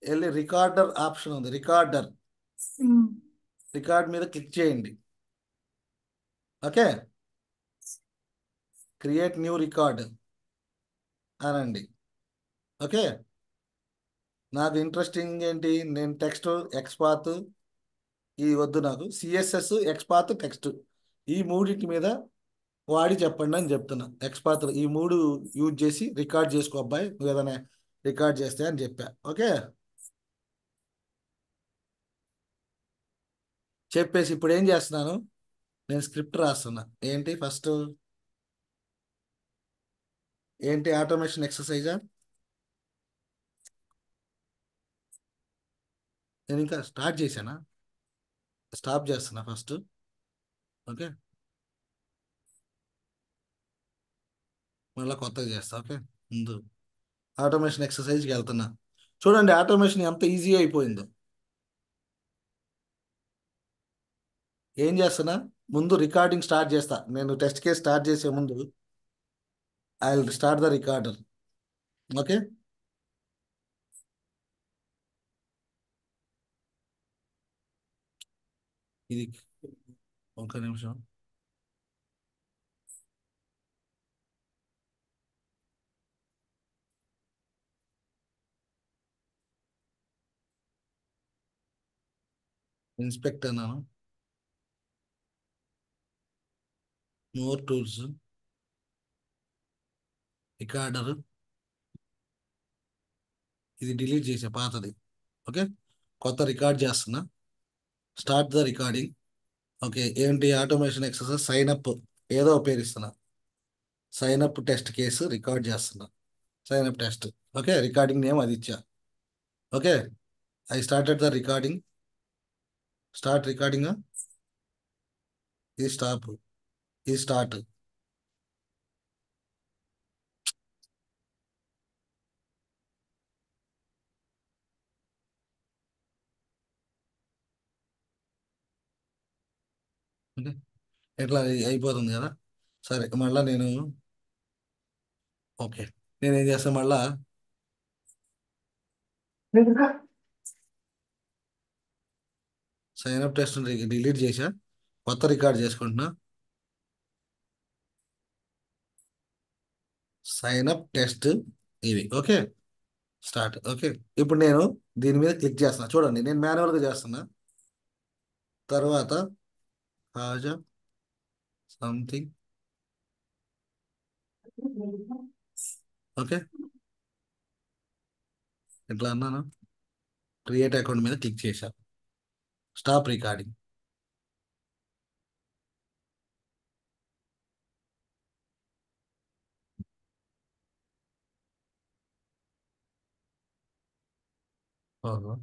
వెళ్ళి రికార్డర్ ఆప్షన్ ఉంది, రికార్డ్ మీద క్లిక్ చేయండి. ఓకే, క్రియేట్ న్యూ రికార్డ్ అనండి. ఓకే, నాకు ఇంట్రెస్టింగ్ ఏంటి, నేను టెక్స్ట్ ఎక్స్పాత్ ఇది వద్దు, నాకు సిఎస్ఎస్ ఎక్స్పాత్ టెక్స్ట్ ఈ మూడింటి మీద వాడి చెప్పండి అని చెప్తున్నా. ఎక్స్పాత్ ఈ 3 యూజ్ చేసి రికార్డ్ చేసుకో అబ్బాయి, నువ్వు ఏదైనా రికార్డ్ చేస్తే అని చెప్పా. ఓకే, చెప్పేసి ఇప్పుడు ఏం చేస్తున్నాను, నేను స్క్రిప్ట్ రాస్తున్నా. ఏంటి ఫస్ట్, ఏంటి ఆటోమేషన్ ఎక్సర్సైజా? నేను ఇంకా స్టార్ట్ చేశానా? స్టాప్ చేస్తున్నా ఫస్ట్. ఓకే, మళ్ళీ కొత్తగా చేస్తా. ఓకే, ముందు ఆటోమేషన్ ఎక్సర్సైజ్కి వెళ్తున్నా. చూడండి ఆటోమేషన్ ఎంత ఈజీ అయిపోయిందో. ఏం చేస్తున్నా, ముందు రికార్డింగ్ స్టార్ట్ చేస్తా. నేను టెస్ట్ కేస్ స్టార్ట్ చేసే ముందు I will start the recorder. Okay, ఇది ఒక నిమిషం. ఇన్స్పెక్ట్ అన్నాను, మోర్ టూల్స్, రికార్డర్, ఇది డిలీట్ చేసే పాతది. ఓకే, కొత్త రికార్డ్ చేస్తున్నా. Start the recording. ఓకే, ఏంటి ఆటోమేషన్ ఎక్సర్సైజ్ సైన్ అప్, ఏదో ఉపయోగిస్తున్నా. Sign up test case record చేస్తున్నా. Sign up test. Okay, recording name అది ఇచ్చా. Okay, I started the recording. Start recording, ఇది స్టాప్, ఇది స్టార్ట్. ఓకే, ఎట్లా అయిపోతుంది కదా. సరే, మళ్ళీ నేను ఓకే, నేనేం చేస్తాను మళ్ళా సైన్ అప్ టెస్ట్ డిలీట్ చేసా, కొత్త రికార్డ్ చేసుకుంటున్నా. సైన్ అప్ టెస్ట్ ఇవి. Okay, start. ఓకే, ఇప్పుడు నేను దీని మీద క్లిక్ చేస్తున్నా. చూడండి, నేను మాన్యువల్గా చేస్తున్నా. తర్వాత హాజా సంథింగ్. ఓకే, ఇట్లా అన్నాను. క్రియేట్ అకౌంట్ మీద క్లిక్ చేశా. Stop recording. ఓహో,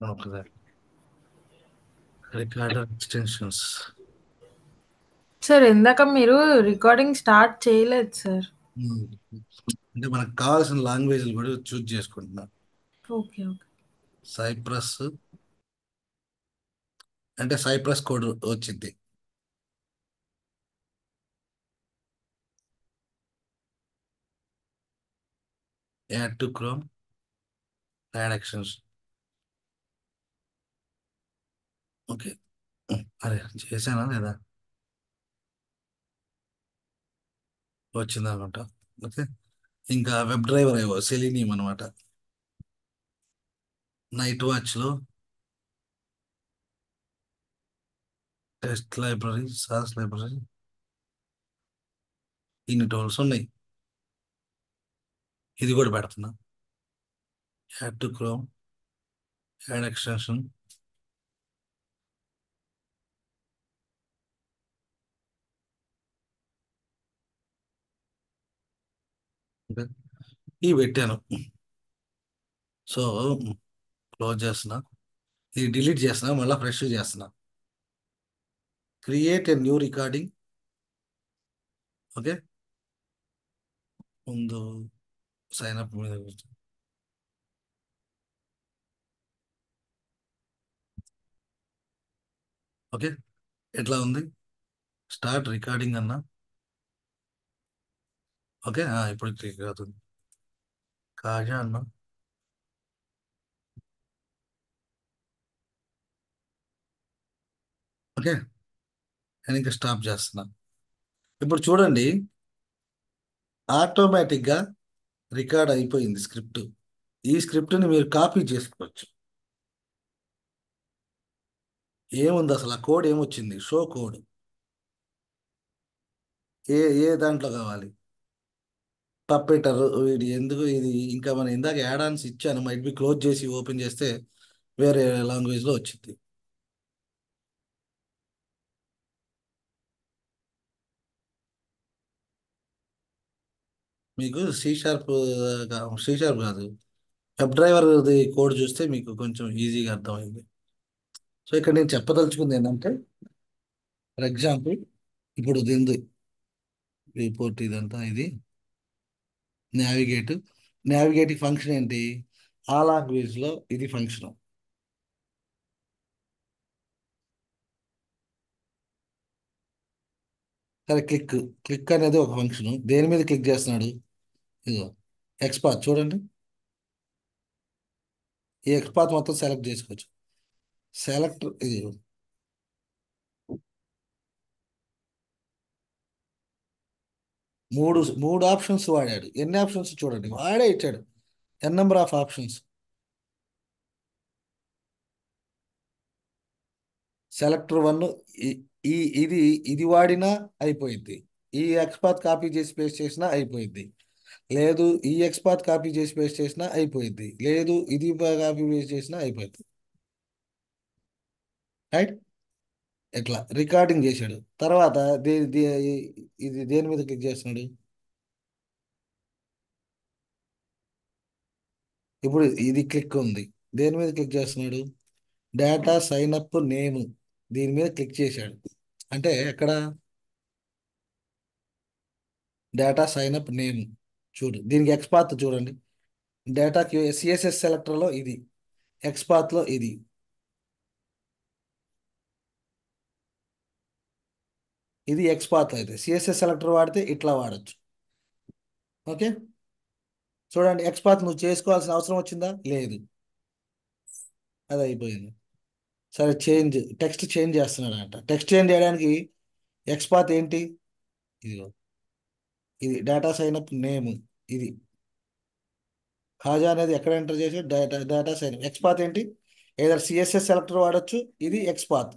ఒకసారి రికార్డర్ ఎక్స్టెన్షన్స్. సార్ ఇందాక మీరు రికార్డింగ్ స్టార్ట్ చేయలేదు సార్. అంటే మనకు కావాల్సిన లాంగ్వేజ్లు కూడా చూజ్ చేసుకుంటున్నా. Okay okay. సైప్రస్ అంటే సైప్రస్ కోడ్ వచ్చింది. Add to Chrome, add extension. Okay, అరే చేశానా లేదా, వచ్చింది అనమాట. ఓకే, ఇంకా వెబ్ డ్రైవర్ ఏవో సెలీనియం అనమాట. నైట్ వాచ్లో టెస్ట్ లైబ్రరీ, సాస్ లైబ్రరీ, ఇన్ని టూల్స్ ఉన్నాయి. ఇది కూడా పెడుతున్నా. Add to Chrome, add extension. ఇవి పెట్టాను. సో క్లోజ్ చేస్తున్నా, ఇది డిలీట్ చేస్తున్నా, మళ్ళీ ఫ్రెష్ చేస్తున్నా. Create a new recording. Okay, ముందు సైన్ అప్ మీద ఓకే, ఎట్లా ఉంది, స్టార్ట్ రికార్డింగ్ అన్నా. ఓకే, ఇప్పుడు క్లిక్ అవుతుంది. కాజా అన్నా. ఓకే, నేను ఇంకా స్టాప్ చేస్తున్నా. ఇప్పుడు చూడండి, ఆటోమేటిక్గా రికార్డ్ అయిపోయింది స్క్రిప్ట్. ఈ స్క్రిప్ట్ని మీరు కాపీ చేసుకోవచ్చు. ఏముంది అసలు, ఆ కోడ్ ఏమొచ్చింది, షో కోడ్. ఏ ఏ దాంట్లో కావాలి, పప్పెటర్. ఇది ఎందుకు, ఇది ఇంకా మనం ఇందాక యాడ్ ఆన్స్ ఇచ్చాను, మైట్ బి క్లోజ్ చేసి ఓపెన్ చేస్తే వేరే లాంగ్వేజ్లో వచ్చింది. మీకు సి షార్ప్ కాదు, వెబ్ డ్రైవర్ కోడ్ చూస్తే మీకు కొంచెం ఈజీగా అర్థమైంది. సో ఇక్కడ నేను చెప్పదలుచుకుంది ఏంటంటే, ఫర్ ఎగ్జాంపుల్ ఇప్పుడు దీని రిపోర్ట్ ఇదంతా, ఇది నావిగేట్. నావిగేట్ ఫంక్షన్ ఏంటి, ఆ లాంగ్వేజ్లో ఇది ఫంక్షన్. సరే, క్లిక్. క్లిక్ అనేది ఒక ఫంక్షన్. దేని మీద క్లిక్ చేస్తున్నాడు, ఇదిగో ఎక్స్పాత్. చూడండి, ఈ ఎక్స్పాత్ మొత్తం సెలెక్ట్ చేసుకోవచ్చు. సెలెక్ట్, ఇది మూడు మూడు ఆప్షన్స్ వాడాడు. ఎన్ని ఆప్షన్స్ చూడండి, వాడే ఇచ్చాడు n number of options. Selector one, ఈ ఇది ఇది వాడినా అయిపోయింది. ఈ ఎక్స్పాత్ కాపీ చేసి పేస్ట్ చేసినా అయిపోయింది. లేదు, ఈ ఎక్స్పాత్ కాపీ చేసి పేస్ట్ చేసినా అయిపోయింది. లేదు, ఇది కాపీ పేస్ట్ చేసినా అయిపోయింది. రైట్, ఇట్లా రికార్డింగ్ చేశాడు. తర్వాత ఇది దేని మీద క్లిక్ చేస్తున్నాడు, ఇప్పుడు ఇది క్లిక్ ఉంది. దేని మీద క్లిక్ చేస్తున్నాడు, డేటా సైన్ అప్ నేమ్, దీని మీద క్లిక్ చేశాడు. అంటే ఎక్కడ, డేటా సైన్ అప్ నేమ్. చూడు, దీనికి ఎక్స్పాత్ చూడండి, డేటా సిఎస్ఎస్ సెలెక్టర్లో ఇది ఎక్స్పాత్లో ఇది ఇది ఎక్స్పాత్ అయితే సిఎస్ఎస్ సెలెక్టర్ వాడితే ఇట్లా వాడచ్చు. ఓకే, చూడండి ఎక్స్పాత్ నువ్వు చేసుకోవాల్సిన అవసరం వచ్చిందా? లేదు, అది అయిపోయింది. సరే, టెక్స్ట్ చేంజ్ చేస్తున్నాడంట. టెక్స్ట్ చేంజ్ చేయడానికి ఎక్స్పాత్ ఏంటి? ఇదిగో, ఇది డేటా సైన్అప్ నేమ్. ఇది ఖాజా అనేది ఎక్కడ ఎంటర్ చేసి డేటా సైన్. ఎక్స్పాత్ ఏంటి? ఏదైనా సిఎస్ఎస్ సెలెక్టర్ వాడచ్చు, ఇది XPath.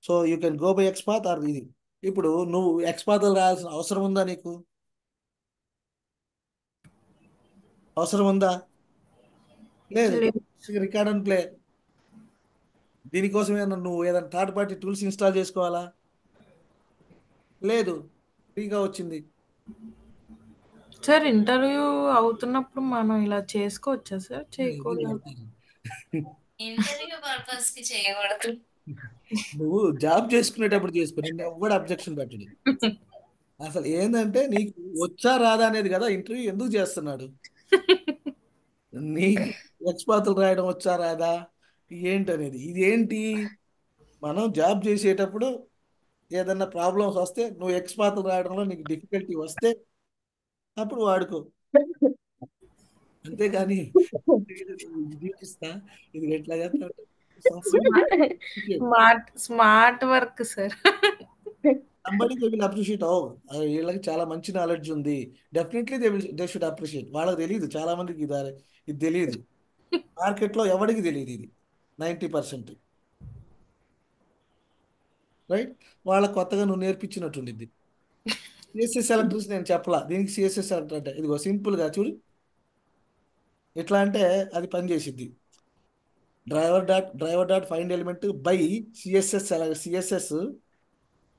So you can go by XPath or ఇది. ఇప్పుడు నువ్వు ఎక్స్పాత్ రాయాల్సిన అవసరం ఉందా? నీకు అవసరం ఉందా? లేదు. లేదు. Record and play. దీనికోసం నువ్వు ఏదైనా థర్డ్ పార్టీ టూల్స్ ఇన్స్టాల్ చేసుకోవాలా? లేదు, ఫ్రీగా వచ్చింది. సార్ ఇంటర్వ్యూ అవుతున్నప్పుడు మనం ఇలా చేసుకోవచ్చా సార్? చేయకూడదు. ఇంటర్వ్యూ పర్పస్ కి చేయకూడదు. నువ్వు జాబ్ చేసుకునేటప్పుడు చేసుకో, నిన్ను ఎవ్వడు అబ్జెక్షన్ పెట్టడు. అసలు ఏంటంటే నీకు వచ్చా రాదా అనేది కదా ఇంటర్వ్యూ ఎందుకు చేస్తున్నాడు. నీకు ఎక్స్పాతులు రాయడం వచ్చా రాదా ఏంటనేది. ఇదేంటి, మనం జాబ్ చేసేటప్పుడు ఏదన్నా ప్రాబ్లమ్స్ వస్తే నువ్వు ఎక్స్పాతులు రాయడంలో నీకు డిఫికల్టీ వస్తే అప్పుడు వాడుకో. అంతేగాని ఇది చూపిస్తా, ఇది ఎట్లా చేస్తా smart work sir. Somebody they will appreciate. వీళ్ళకి చాలా మంచి నాలెడ్జ్ ఉంది, డెఫినెట్లీ దే షుడ్ అప్రిషియేట్. వాళ్ళకి తెలియదు, చాలా మందికి ఇది తెలియదు. మార్కెట్లో ఎవరికి తెలియదు ఇది 90%. రైట్, వాళ్ళకి కొత్తగా నువ్వు నేర్పించినట్టుండిద్ది. సిఎస్ఎస్ సెలెక్టర్స్ నేను చెప్పలా, దీనికి సిఎస్ఎస్ సెలెక్టర్ అంటే ఇదిగో సింపుల్గా చూడు, ఎట్లా అంటే అది పనిచేసిద్ది. Driver dot find element by CSS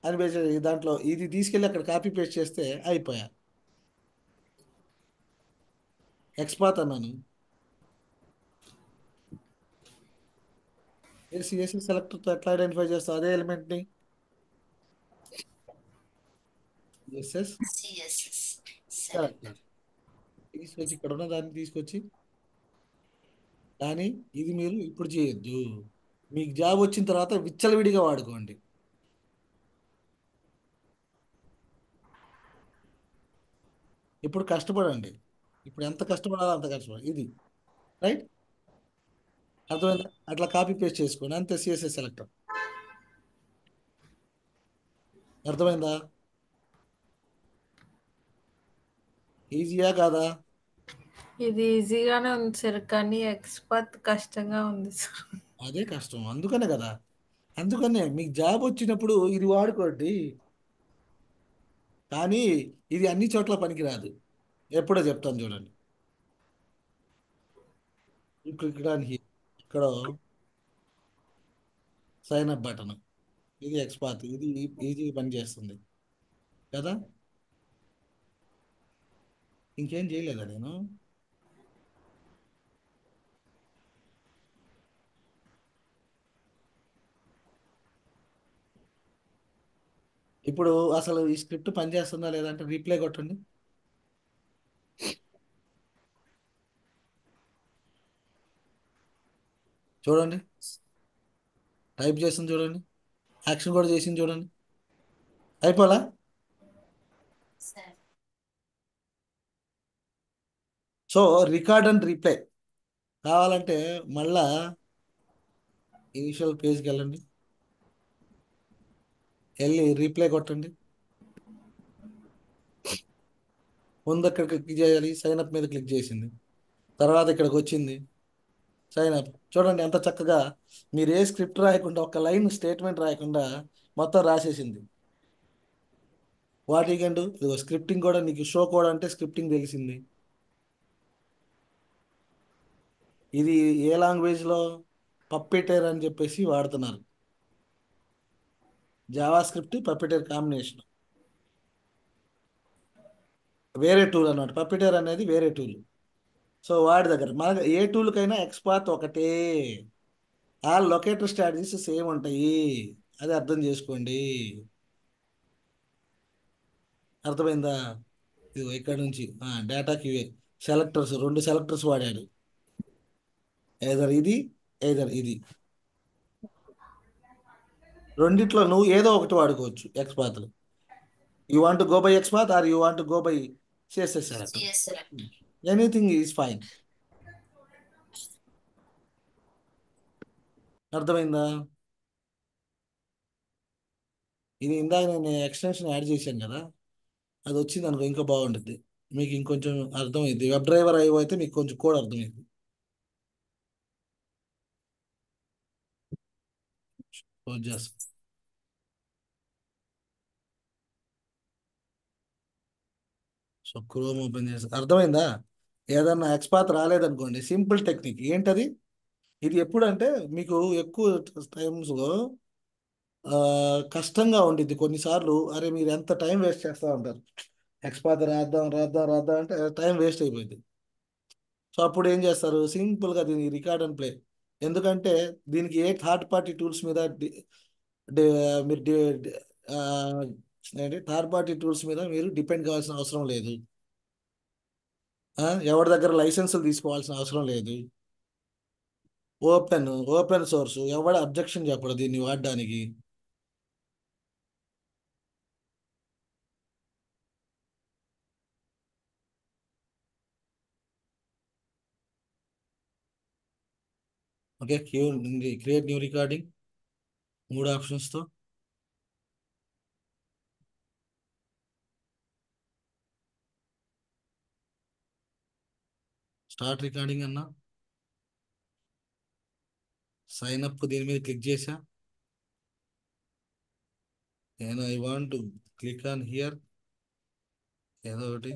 అని దాంట్లో ఇది తీసుకెళ్ళి అక్కడ కాపీ పేస్ట్ చేస్తే అయిపోయా. ఎక్స్పాత్ అన్నాను, సిఎస్ఎస్ సెలెక్టర్తో ఎట్లా ఐడెంటిఫై చేస్తావు అదే ఎలిమెంట్ని? సిఎస్ఎస్ సెలెక్టర్ తీసుకొచ్చి ఇక్కడ ఉన్న దాన్ని తీసుకొచ్చి, కానీ ఇది మీరు ఇప్పుడు చేయొద్దు. మీకు జాబ్ వచ్చిన తర్వాత విచ్చలవిడిగా వాడుకోండి. ఇప్పుడు కష్టపడండి, ఇప్పుడు ఎంత కష్టపడాలో అంత కష్టపడండి. ఇది రైట్, అర్థమైందా? అట్లా కాపీ పేస్ట్ చేసుకోండి, అంతే. సిఎస్ఎస్ సెలెక్టర్ అర్థమైందా? ఈజీయా కాదా? ఇది ఈజీగానే ఉంది సార్, కానీ ఎక్స్పర్ట్ కష్టంగా ఉంది సార్. అదే కష్టం, అందుకనే కదా. అందుకనే మీకు జాబ్ వచ్చినప్పుడు ఇది వాడుకోండి, కానీ ఇది అన్ని చోట్ల పనికిరాదు. ఎప్పుడో చెప్తాను చూడండి. ఇక్కడ సైన్ అప్ బటన్, ఇది ఎక్స్పాత్, ఇది ఈజీ పని చేస్తుంది కదా. ఇంకేం చేయలేదా నేను? ఇప్పుడు అసలు ఈ స్క్రిప్ట్ పనిచేస్తుందా లేదా అంటే రీప్లే కొట్టండి. చూడండి, టైప్ చేసింది చూడండి, యాక్షన్ కూడా చేసింది చూడండి. అయిపోలా? సో రికార్డ్ అండ్ రీప్లే కావాలంటే మళ్ళా ఇనిషియల్ పేజ్కి వెళ్ళండి, వెళ్ళి రీప్లే కొట్టండి. ముందు అక్కడ క్లిక్ చేయాలి, సైన్ అప్ మీద క్లిక్ చేసింది, తర్వాత ఇక్కడికి వచ్చింది సైన్ అప్. చూడండి ఎంత చక్కగా, మీరు ఏ స్క్రిప్ట్ రాయకుండా, ఒక లైన్ స్టేట్మెంట్ రాయకుండా మొత్తం రాసేసింది. వాట్ యూ కెన్ డూ, ఇదిగో స్క్రిప్టింగ్ కూడా నీకు షో కోడ్ అంటే స్క్రిప్టింగ్ తెలిసింది. ఇది ఏ లాంగ్వేజ్లో? పప్పిటేర్ అని చెప్పేసి వాడుతున్నారు, జావా స్క్రిప్ట్ పప్పిటేర్ కాంబినేషన్. వేరే టూల్ అన్నమాట, పప్పిటేర్ అనేది వేరే టూల్. సో వాడి దగ్గర మన ఏ టూల్కైనా ఎక్స్పాత్ ఒకటే, ఆ లొకేటర్ స్ట్రాటజీస్ సేమ్ ఉంటాయి, అది అర్థం చేసుకోండి. అర్థమైందా? ఇదిగో ఇక్కడ నుంచి డేటా క్యూఏ సెలెక్టర్స్, 2 సెలెక్టర్స్ వాడాడు. ఏదర్ ఇది ఏదర్ ఇది, రెండిట్లో నువ్వు ఏదో ఒకటి వాడుకోవచ్చు ఎక్స్ పాత్లు. You want go by X path or you want go by CSS selector, anything is fine. అర్థమైందా? ఇది ఇందాక నేను ఎక్స్టెన్షన్ యాడ్ చేశాను కదా, అది వచ్చింది అనుకో ఇంకా బాగుంటుంది, మీకు ఇంకొంచెం అర్థమైంది. వెబ్ డ్రైవర్ అయ్యో అయితే మీకు కొంచెం కోడ్ అర్థమైంది. క్లోజ్ చేస్తాం. సో క్రోమ్ ఓపెన్ చేస్తాం. అర్థమైందా? ఏదన్నా ఎక్స్పాత్ రాలేదనుకోండి, సింపుల్ టెక్నిక్ ఏంటది, ఇది ఎప్పుడంటే మీకు ఎక్కువ టైమ్స్లో కష్టంగా ఉండిద్ది కొన్నిసార్లు. అరే మీరు ఎంత టైం వేస్ట్ చేస్తూ ఉంటారు, ఎక్స్పాత్ రాద్దాం రాద్దాం రాద్దాం అంటే టైం వేస్ట్ అయిపోయింది. సో అప్పుడు ఏం చేస్తారు, సింపుల్గా దీన్ని రికార్డ్ అండ్ ప్లే. ఎందుకంటే దీనికి ఏ థర్డ్ పార్టీ టూల్స్ మీద మీరు ఆ, ఏంటి థర్డ్ పార్టీ టూల్స్ మీద మీరు డిపెండ్ కావాల్సిన అవసరం లేదు. ఎవరి దగ్గర లైసెన్సులు తీసుకోవాల్సిన అవసరం లేదు. ఓపెన్ ఓపెన్ సోర్స్, ఎవడ అబ్జెక్షన్ చెప్పడు దీన్ని వాడడానికి. ఓకే, క్రియేట్ న్యూ రికార్డింగ్ 3 ఆప్షన్స్తో. స్టార్ట్ రికార్డింగ్ అన్నా, సైన్ అప్ దీని మీద క్లిక్ చేసా. నేను I want click on here, ఏదో ఒకటి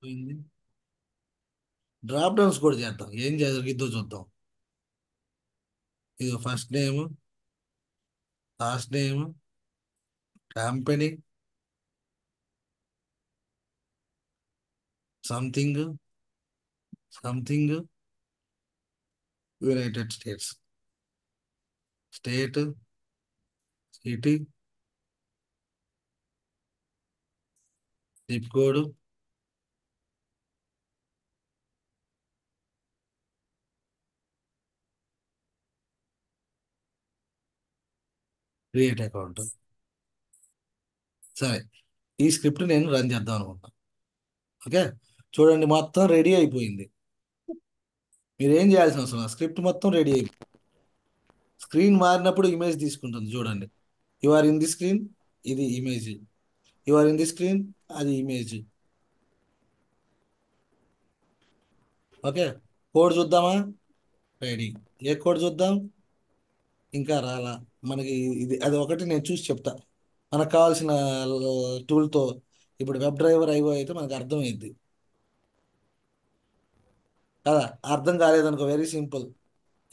పోయింది. డ్రాప్ డౌన్స్ కూడా చేద్దాం, ఏం జరిగిద్దో చూద్దాం. ఇది first name, last name, company, something something, United states, state, city, zip code, create account. సరే, ఈ స్క్రిప్ట్ నేను రన్ చేద్దాం అనుకుంటున్నా. ఓకే, చూడండి మొత్తం రెడీ అయిపోయింది. మీరు ఏం చేయాల్సిన అవసరం లేదు, స్క్రిప్ట్ మొత్తం రెడీ అయిపోయింది. స్క్రీన్ మారినప్పుడు ఇమేజ్ తీసుకుంటుంది చూడండి. You are in the screen, ఇది image. You are in the screen, అది ఇమేజ్. ఓకే, కోడ్ చూద్దామా? రెడీ. ఏ కోడ్ చూద్దాం? ఇంకా రాలా మనకి. ఇది అది ఒకటి నేను చూసి చెప్తా. మనకు కావాల్సిన టూల్తో ఇప్పుడు వెబ్ డ్రైవర్ ఐఓ అయితే మనకు అర్థమైంది కదా. అర్థం కాలేదనుకో, వెరీ సింపుల్,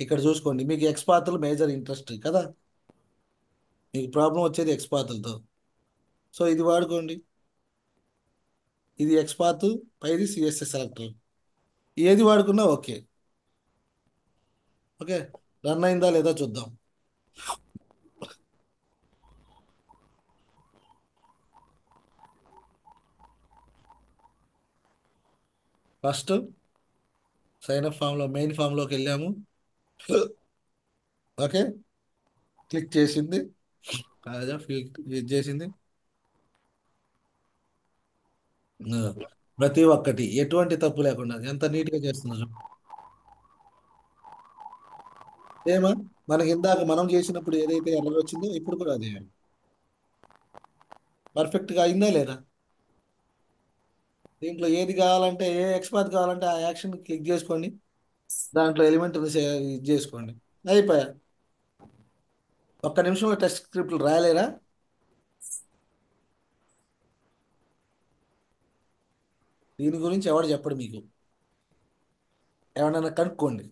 ఇక్కడ చూసుకోండి. మీకు ఎక్స్పాత్లు మేజర్ ఇంట్రెస్ట్ కదా, మీకు ప్రాబ్లం వచ్చేది ఎక్స్పాత్లతో. సో ఇది వాడుకోండి, ఇది ఎక్స్పాత్, పైది సిఎస్ఎస్ సెలెక్టర్, ఏది వాడుకున్నా ఓకే. ఓకే, రన్ అయిందా లేదా చూద్దాం. ఫస్ట్ సైన్ అప్ ఫామ్లో మెయిన్ ఫామ్లోకి వెళ్ళాము. ఓకే, క్లిక్ చేసింది, క్లిక్ చేసింది. ఆ, ప్రతి ఒక్కటి ఎటువంటి తప్పు లేకుండా ఎంత నీట్గా చేస్తున్నారు. ఏమా మనకి ఇందాక మనం చేసినప్పుడు ఏదైతే ఎర్రర్ వచ్చిందో ఇప్పుడు కూడా అదే పర్ఫెక్ట్గా అయిందా లేదా. దీంట్లో ఏది కావాలంటే, ఏ ఎక్స్పాత్ కావాలంటే ఆ యాక్షన్ క్లిక్ చేసుకోండి, దాంట్లో ఎలిమెంట్ ఇది చేసుకోండి, అయిపోయా. ఒక్క నిమిషంలో టెస్ట్ స్క్రిప్ట్లు రాయలేరా? దీని గురించి ఎవడు చెప్పడు మీకు, ఎవరైనా కనుక్కోండి.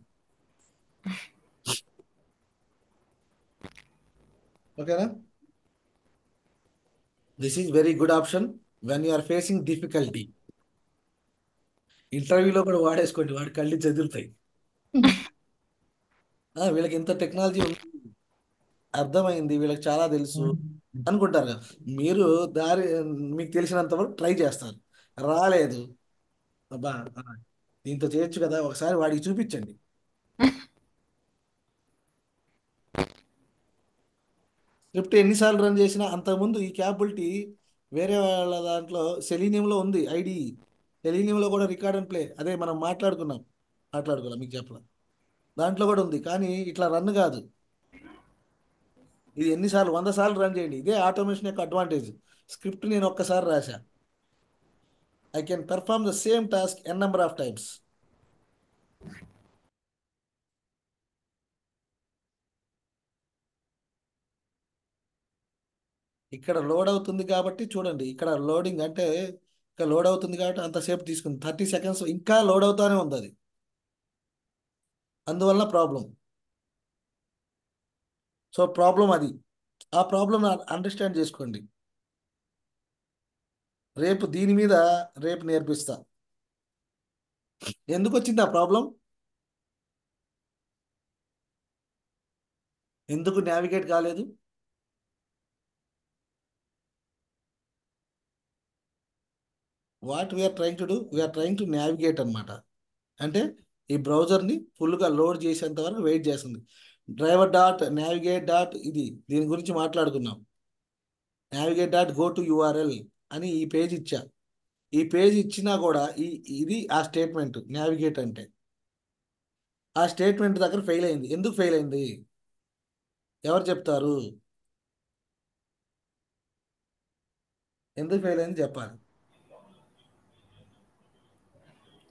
ఓకేనా? This is very good option when you are facing difficulty. ఇంటర్వ్యూలో కూడా వాడేసుకోండి, వాడి కళ్ళు చెదురుతాయి. వీళ్ళకి ఇంత టెక్నాలజీ ఉంది, అర్థమైంది, వీళ్ళకి చాలా తెలుసు అనుకుంటారు కదా. మీరు మీకు తెలిసినంత వరకు ట్రై చేస్తారు, రాలేదు అబ్బా దీంతో చేయొచ్చు కదా, ఒకసారి వాడికి చూపించండి. స్క్రిప్ట్ ఎన్నిసార్లు రన్ చేసినా అంతకుముందు ఈ క్యాపబిలిటీ వేరే వాళ్ళ దాంట్లో సెలీనియంలో ఉంది ఐడి. సెలీనియంలో కూడా రికార్డ్ అండ్ ప్లే, అదే మనం మాట్లాడుకున్నాం మీకు చెప్పలా, దాంట్లో కూడా ఉంది. కానీ ఇట్లా రన్ కాదు. ఇది ఎన్నిసార్లు 100 సార్లు రన్ చేయండి. ఇదే ఆటోమేషన్ యొక్క అడ్వాంటేజ్. స్క్రిప్ట్ నేను ఒక్కసారి రాశా, I can perform the same task n number of times. ఇక్కడ లోడ్ అవుతుంది కాబట్టి చూడండి, ఇక్కడ లోడింగ్ అంటే ఇక్కడ లోడ్ అవుతుంది కాబట్టి అంతసేపు తీసుకుంది. 30 సెకండ్స్ ఇంకా లోడ్ అవుతానే ఉంది అది, అందువల్ల ప్రాబ్లం. సో ప్రాబ్లం అది, ఆ ప్రాబ్లం అండర్స్టాండ్ చేసుకోండి. దీని మీద రేపు నేర్పిస్తా ఎందుకు వచ్చింది ఆ ప్రాబ్లం, ఎందుకు నావిగేట్ కాలేదు. What we're trying to do, we're trying to navigate అనమాట. అంటే ఈ బ్రౌజర్ని ఫుల్గా లోడ్ చేసేంత వరకు వెయిట్ చేస్తుంది. డ్రైవర్ డాట్ నావిగేట్ డాట్ ఇది దీని గురించి మాట్లాడుకున్నాం. Navigate dot go to URL అని ఈ పేజ్ ఇచ్చా. ఈ పేజ్ ఇచ్చినా కూడా ఇది ఆ స్టేట్మెంట్ నావిగేట్ అంటే, ఆ స్టేట్మెంట్ దగ్గర ఫెయిల్ అయింది. ఎందుకు ఫెయిల్ అయింది ఎవరు చెప్తారు, ఎందుకు ఫెయిల్ అయింది చెప్పాలి.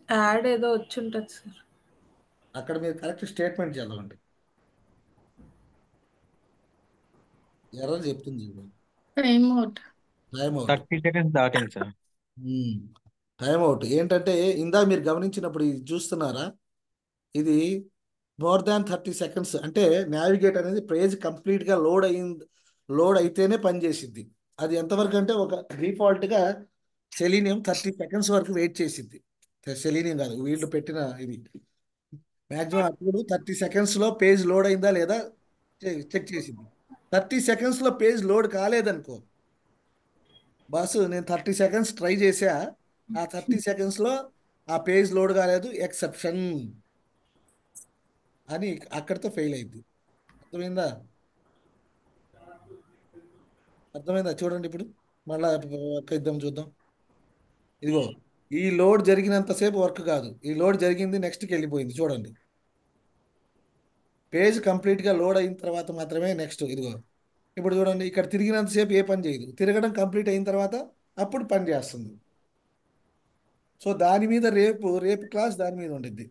యాడ్ ఏదో వచ్చి ఉంటుంది సార్. అక్కడ మీరు కరెక్ట్ స్టేట్మెంట్ చదవండి, ఎర్రర్ చెప్తుంది చూడండి. Time out. Time out. 30 seconds దాటింది సార్. టైం అవుట్ ఏంటంటే ఇందాక మీరు గమనించినప్పుడు ఇది చూస్తున్నారా, ఇది మోర్ దాన్ 30 సెకండ్స్. అంటే నావిగేట్ అనేది పేజ్ కంప్లీట్గా లోడ్ అయితేనే పనిచేసిద్ది. అది ఎంతవరకు అంటే ఒక డిఫాల్ట్గా సెలీనియం 30 సెకండ్స్ వరకు వెయిట్ చేసిద్ది. సెలీనియం కాదు, వీళ్ళు పెట్టిన ఇది మ్యాక్సిమం అప్పుడు 30 సెకండ్స్లో పేజ్ లోడ్ అయిందా లేదా చెక్ చేసింది. 30 సెకండ్స్లో పేజ్ లోడ్ కాలేదనుకో, బాసు నేను 30 సెకండ్స్ ట్రై చేసా, ఆ 30 సెకండ్స్లో ఆ పేజ్ లోడ్ కాలేదు, ఎక్సెప్షన్ అని అక్కడితో ఫెయిల్ అయింది. అర్థమైందా, చూడండి ఇప్పుడు మళ్ళా ఇద్దాం చూద్దాం. ఇదిగో ఈ లోడ్ జరిగినంతసేపు వర్క్ కాదు, ఈ లోడ్ జరిగింది నెక్స్ట్కి వెళ్ళిపోయింది. చూడండి పేజ్ కంప్లీట్గా లోడ్ అయిన తర్వాత మాత్రమే నెక్స్ట్. ఇదిగో ఇప్పుడు చూడండి, ఇక్కడ తిరిగినంతసేపు ఏ పని చేయదు, తిరగడం కంప్లీట్ అయిన తర్వాత అప్పుడు పని చేస్తుంది. సో దాని మీద రేపు క్లాస్ దాని మీద ఉండిద్ది.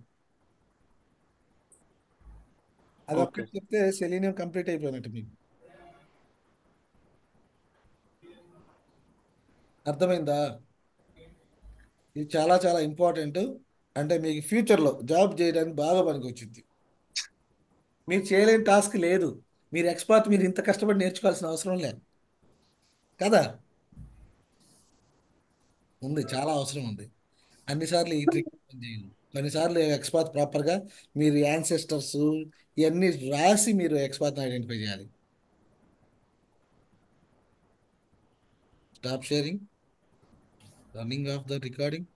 అది ఓకే ఒక్కటి చెప్తే సెలీనియం కంప్లీట్ అయిపోయినట్టు మీకు. అర్థమైందా, ఇది చాలా చాలా ఇంపార్టెంట్. అంటే మీకు ఫ్యూచర్లో జాబ్ చేయడానికి బాగా పనికి వచ్చింది. మీరు చేయలేని టాస్క్ లేదు, మీరు ఎక్స్పర్ట్, మీరు ఇంత కష్టపడి నేర్చుకోవాల్సిన అవసరం లేదు కదా, ఉంది, చాలా అవసరం ఉంది. అన్నిసార్లు ఈ ట్రిక్ చేయాలి, కొన్నిసార్లు ఎక్స్పర్ట్ ప్రాపర్గా మీరు యాన్సెస్టర్స్ ఇవన్నీ రాసి మీరు ఎక్స్పర్ట్ని ఐడెంటిఫై చేయాలి. Stop sharing, running of the recording.